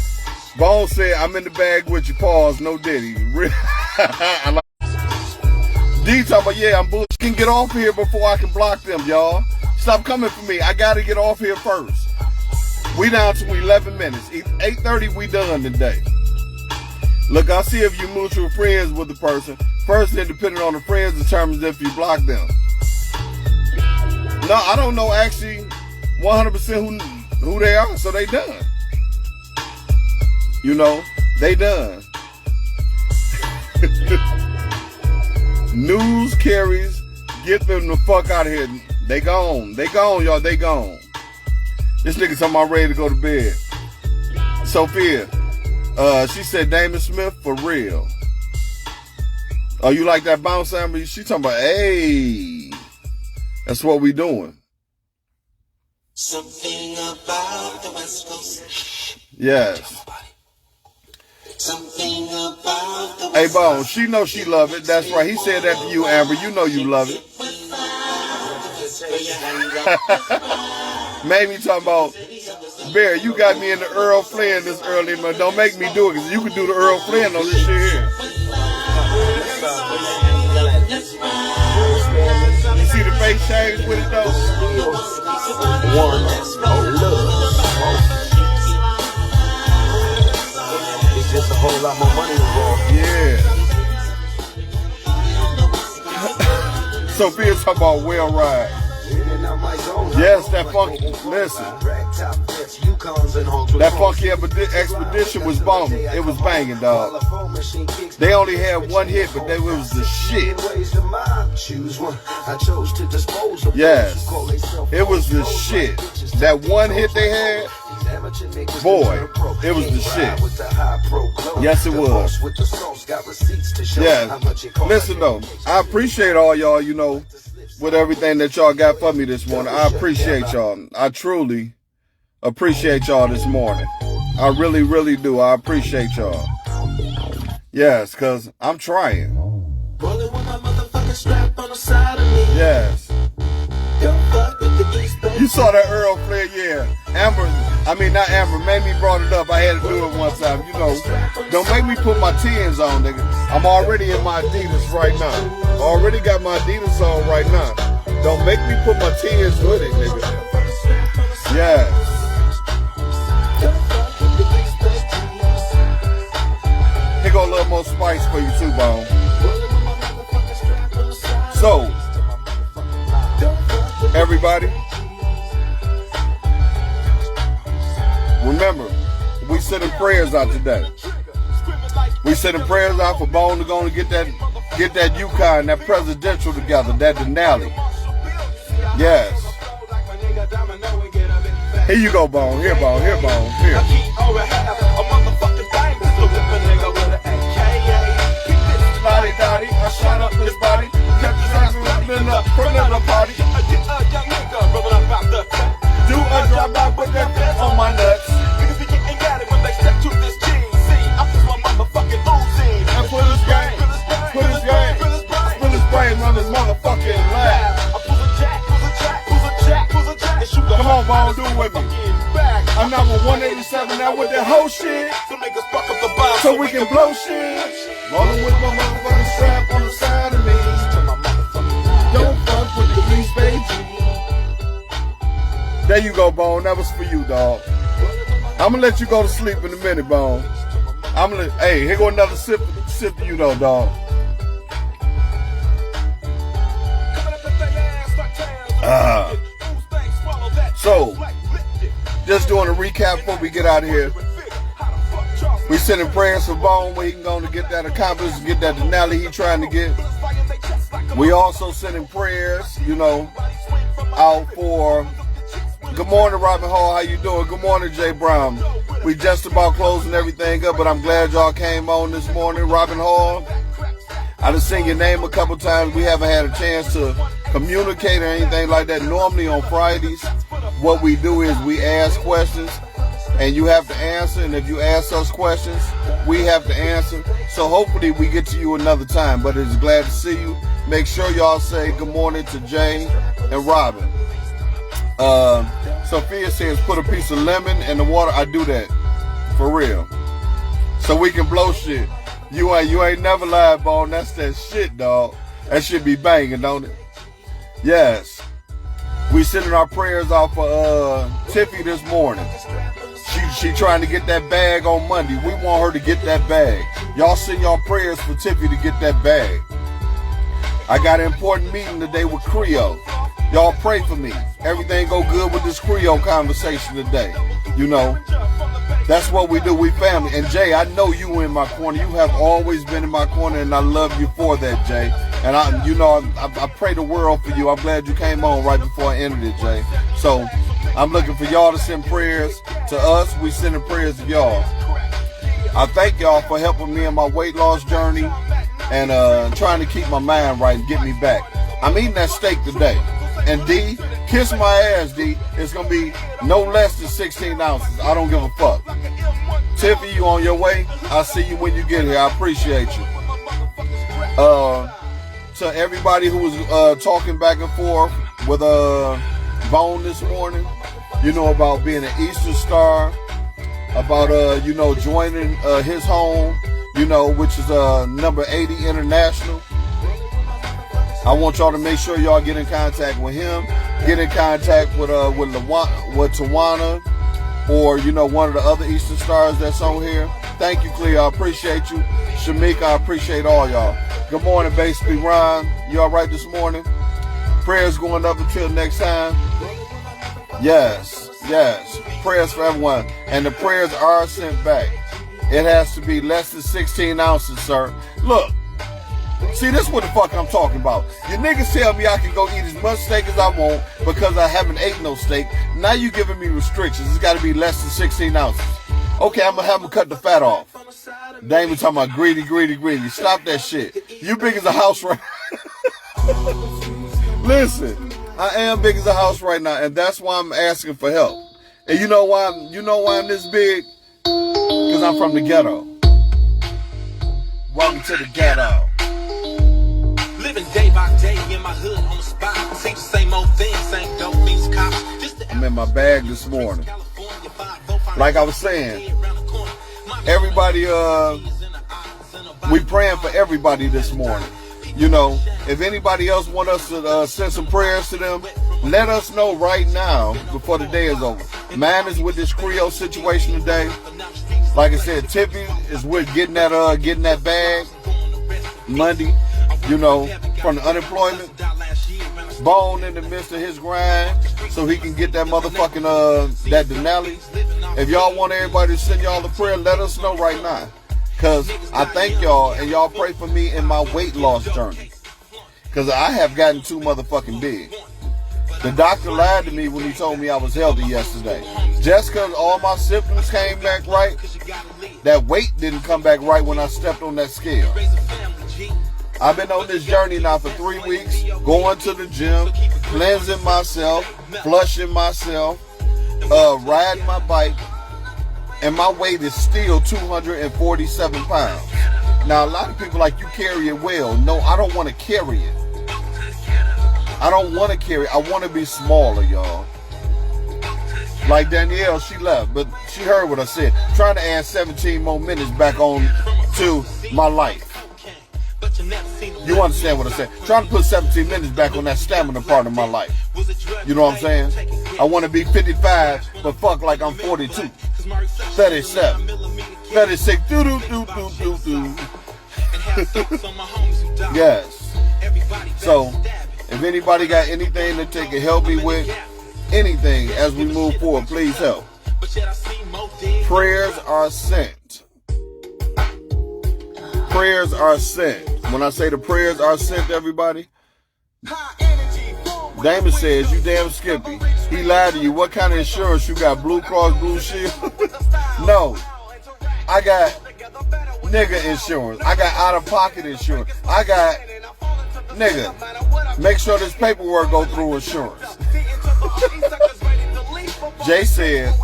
Bone said, I'm in the bag with you, pause, no Diddy. D talking about, yeah, I'm bullshit. Can get off here before I can block them, y'all. Stop coming for me. I gotta get off here first. We down to 11 minutes. 8:30, we done today. Look, I'll see if you mutual friends with the person. First, then depending on the friends determines if you block them. No, I don't know actually 100% who they are, so they done. You know, they done. News carries, get them the fuck out of here. They gone. They gone, y'all. They gone. This nigga talking about ready to go to bed. Sophia, she said Damon Smith for real. Oh, you like that bounce, Amber? She talking about, hey, that's what we doing. Something about the West Coast. Yes. Something about the West Hey, Bone, she know she love it. That's right. He said that to you, Amber. You know you love it. Made me talking about, Bear, you got me in the Earl Flynn this early, man. Don't make me do it, because you can do the Earl Flynn on this shit here. You see the face change with it, though? One, it's just a whole lot more money involved. Yeah. Sophia's talking about Well Ride. Yes, that funky. Listen, that funky expedition was bombing. It was banging, dog. They only had one hit, but it was the shit. Yes, it was the shit. That one hit they had, boy, it was the shit. Yes, it was. Yeah. Listen though, I appreciate all y'all, you know, with everything that y'all got for me this morning. I appreciate y'all. I truly appreciate y'all this morning. I really, really do. I appreciate y'all. Yes, because I'm trying. Yes. You saw that Earl Flynn, yeah. Amber, I mean, not Amber. Mamie brought it up. I had to do it one time. You know, don't make me put my Tens on, nigga. I'm already in my Adidas right now. I already got my Adidas on right now. Don't make me put my Tens with it, nigga. Yes. Here go a little more spice for you too, Bone. So, everybody, remember, we sending prayers out today. We sending prayers out for Bone to go and get that UConn, that presidential together, that Denali. Yes. Here you go, Bone. Here, Bone. Here, Bone. Here. Lottie-dottie, I shot up this body. Kept the signs been up from another party. Do a drive-by with that fence on my nuts. Niggas be getting got it when they step to this cheese. See, I put my motherfucking Uzi. And put his game, put his game, spill his brains on his motherfucking lap. I pull a jack, pull a jack, pull a jack, pull a jack, and shoot the. Come on, Bone, do it with me. I'm not with 187 now with that whole shit. So niggas fuck up the bomb so we can blow shit. Rolling with my motherfucking strap on the side of me. Don't fuck with the East Bay G. There you go, Bone. That was for you, dog. I'm gonna let you go to sleep in a minute, Bone. Hey, here go another sip for you though, dog. So, just doing a recap before we get out of here. We sending prayers for Bone where he can go to get that accomplished and get that Denali he trying to get. We also sending prayers, you know, out for. Good morning, Robin Hall. How you doing? Good morning, Jay Brown. We just about closing everything up, but I'm glad y'all came on this morning. Robin Hall, I done seen your name a couple times. We haven't had a chance to communicate or anything like that. Normally on Fridays, what we do is we ask questions and you have to answer. And if you ask us questions, we have to answer. So hopefully we get to you another time, but it's glad to see you. Make sure y'all say good morning to Jay and Robin. Sophia says put a piece of lemon in the water. I do that for real, so we can blow shit. You ain't never lied, Bone. That's that shit, dog. That shit be banging, don't it? Yes. We sending our prayers out for Tiffy this morning. She trying to get that bag on Monday. We want her to get that bag. Y'all send y'all prayers for Tiffy to get that bag. I got an important meeting today with Creole. Y'all pray for me. Everything go good with this Creole conversation today. You know, that's what we do. We family. And Jay, I know you in my corner. You have always been in my corner, and I love you for that, Jay. And I pray the world for you. I'm glad you came on right before I ended it, Jay. So I'm looking for y'all to send prayers to us. We sending prayers to y'all. I thank y'all for helping me in my weight loss journey and trying to keep my mind right and get me back. I'm eating that steak today. And D, kiss my ass, D. It's going to be no less than 16 ounces. I don't give a fuck. Tiffy, you on your way? I'll see you when you get here. I appreciate you. To everybody who was talking back and forth with Bone this morning, you know, about being an Eastern Star, about, you know, joining his home, you know, which is number 80 International. I want y'all to make sure y'all get in contact with him, get in contact with Tawana, or, you know, one of the other Eastern Stars that's on here. Thank you, Clea. I appreciate you. Shamika, I appreciate all y'all. Good morning, basically, Ron. You all right this morning? Prayers going up until next time. Yes. Prayers for everyone. And the prayers are sent back. It has to be less than 16 ounces, sir. Look. See, this is what the fuck I'm talking about. You niggas tell me I can go eat as much steak as I want because I haven't ate no steak. Now you giving me restrictions. It's got to be less than 16 ounces. Okay, I'm going to have them cut the fat off. Damon talking about greedy. Stop that shit. You big as a house right now. Listen, I am big as a house right now, and that's why I'm asking for help. And you know why I'm this big? Because I'm from the ghetto. Welcome to the ghetto. Living day by day in my hood on the spot. See the same old thing, same dope things, cops. I'm in my bag this morning. like I was saying, everybody, we praying for everybody this morning. You know, if anybody else want us to send some prayers to them, let us know right now before the day is over. Mine is with this Creole situation today. Like I said, Tippy is with getting that bag Monday, you know, from the unemployment. Bone in the midst of his grind so he can get that motherfucking that Denali. If y'all want everybody to send y'all the prayer, let us know right now. Cause I thank y'all and y'all pray for me in my weight loss journey. Cause I have gotten too motherfucking big. The doctor lied to me when he told me I was healthy yesterday. Just cause all my symptoms came back right, that weight didn't come back right when I stepped on that scale. I've been on this journey now for 3 weeks, going to the gym, cleansing myself, flushing myself, riding my bike, and my weight is still 247 pounds. Now, a lot of people like, you carry it well. No, I don't want to carry it. I don't want to carry it. I want to be smaller, y'all. Like Danielle, she left, but she heard what I said. Trying to add 17 more minutes back on to my life. You understand what I said? Trying to put 17 minutes back on that stamina part of my life. You know what I'm saying? I want to be 55, but fuck like I'm 42, 37, 36, do. Yes. So, if anybody got anything that they can help me with, anything as we move forward, please help. Prayers are sent. Prayers are sent. When I say the prayers are sent to everybody, Damon says, you damn Skippy. He lied to you. What kind of insurance you got? Blue Cross Blue Shield? No. I got nigga insurance. I got out-of-pocket insurance. I got nigga. Make sure this paperwork go through insurance. Jay said,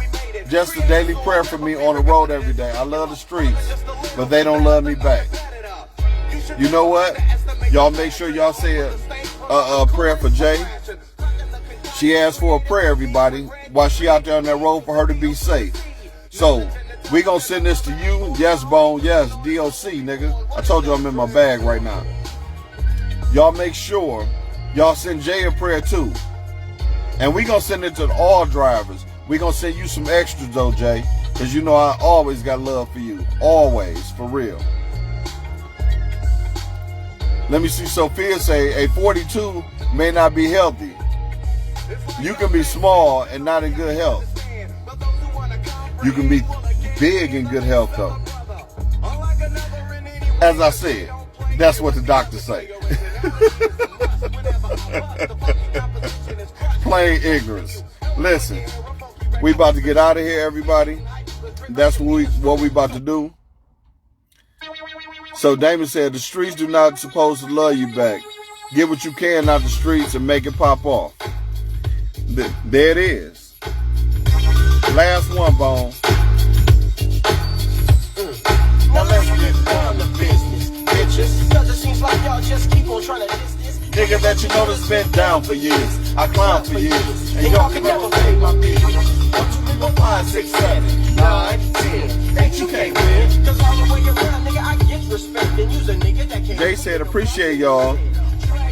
just a daily prayer for me on the road every day. I love the streets, but they don't love me back. You know what? Y'all make sure y'all say a prayer for Jay. She asked for a prayer, everybody, while she out there on that road for her to be safe. So, we gonna send this to you. Yes, Bone. Yes, DOC, nigga. I told you I'm in my bag right now. Y'all make sure y'all send Jay a prayer too. And we gonna send it to all drivers. We gonna send you some extras though, Jay. Because you know I always got love for you. Always, for real. Let me see Sophia say, a 42 may not be healthy. You can be small and not in good health. You can be big in good health though. As I said, that's what the doctors say. Plain ignorance. Listen, we about to get out of here, everybody. That's what we about to do. So Damon said, the streets do not supposed to love you back. Get what you can out the streets and make it pop off. There it is. Last one, Bone. Now let's get down to business, bitches. Cause it seems like y'all just keep on trying to diss this. Nigga that you know that's been down for years. I clown for years. And y'all can never pay my bills. 1, 2, 3, 4, 5, 6, 7, 9, 10. Ain't you can't win. Cause all the way around, nigga, I get respect. And use a nigga that can't. Jay said, appreciate y'all.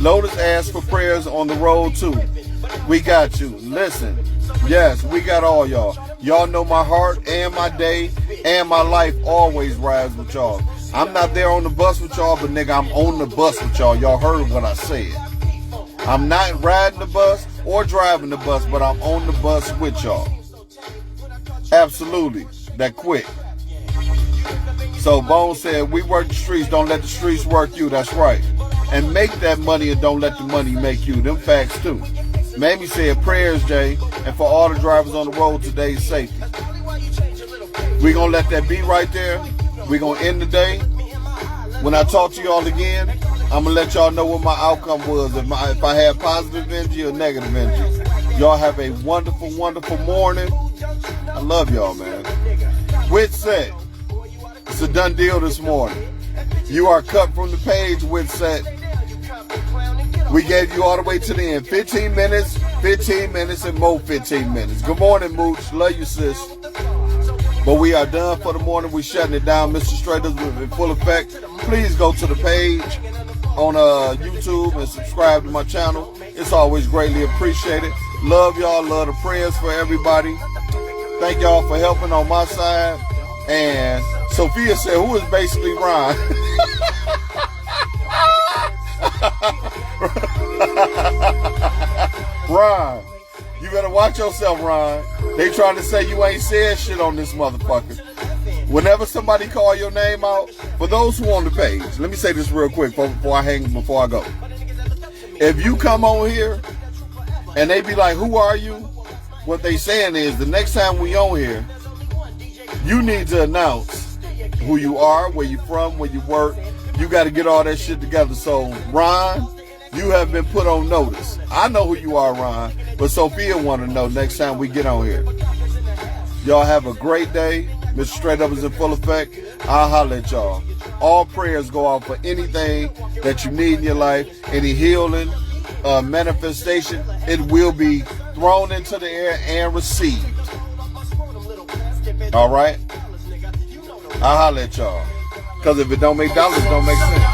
Lotus asked for prayers on the road too. We got you. Listen. Yes, we got all y'all. Y'all know my heart and my day and my life always rides with y'all. I'm not there on the bus with y'all, but nigga, I'm on the bus with y'all. Y'all heard what I said. I'm not riding the bus or driving the bus, but I'm on the bus with y'all. Absolutely. That quick. So Bone said, we work the streets, don't let the streets work you. That's right. And make that money and don't let the money make you. Them facts too. Mamie said, prayers, Jay, and for all the drivers on the road today's safety. We're going to let that be right there. We're going to end the day. When I talk to y'all again, I'm going to let y'all know what my outcome was. If I had positive energy or negative energy. Y'all have a wonderful, wonderful morning. I love y'all, man. With set, it's a done deal this morning. You are cut from the page, with set. We gave you all the way to the end. 15 minutes, and more 15 minutes. Good morning, Mooch. Love you, sis. But we are done for the morning. We shutting it down. Mr. Straight Up is in full effect. Please go to the page on YouTube and subscribe to my channel. It's always greatly appreciated. Love y'all. Love the prayers for everybody. Thank y'all for helping on my side. And Sophia said, who is basically Ron? Ron, you better watch yourself, Ron. They trying to say you ain't said shit on this motherfucker. Whenever somebody call your name out, for those who on the page, let me say this real quick before I go. If you come on here and they be like, who are you? What they saying is the next time we on here, you need to announce who you are, where you from, where you work. You got to get all that shit together. So, Ron, you have been put on notice. I know who you are, Ron, but Sophia want to know next time we get on here. Y'all have a great day. Mr. Straight Up is in full effect. I'll holler at y'all. All prayers go out for anything that you need in your life, any healing, manifestation. It will be thrown into the air and received. All right? I'll holler at y'all. Because if it don't make dollars, it don't make sense.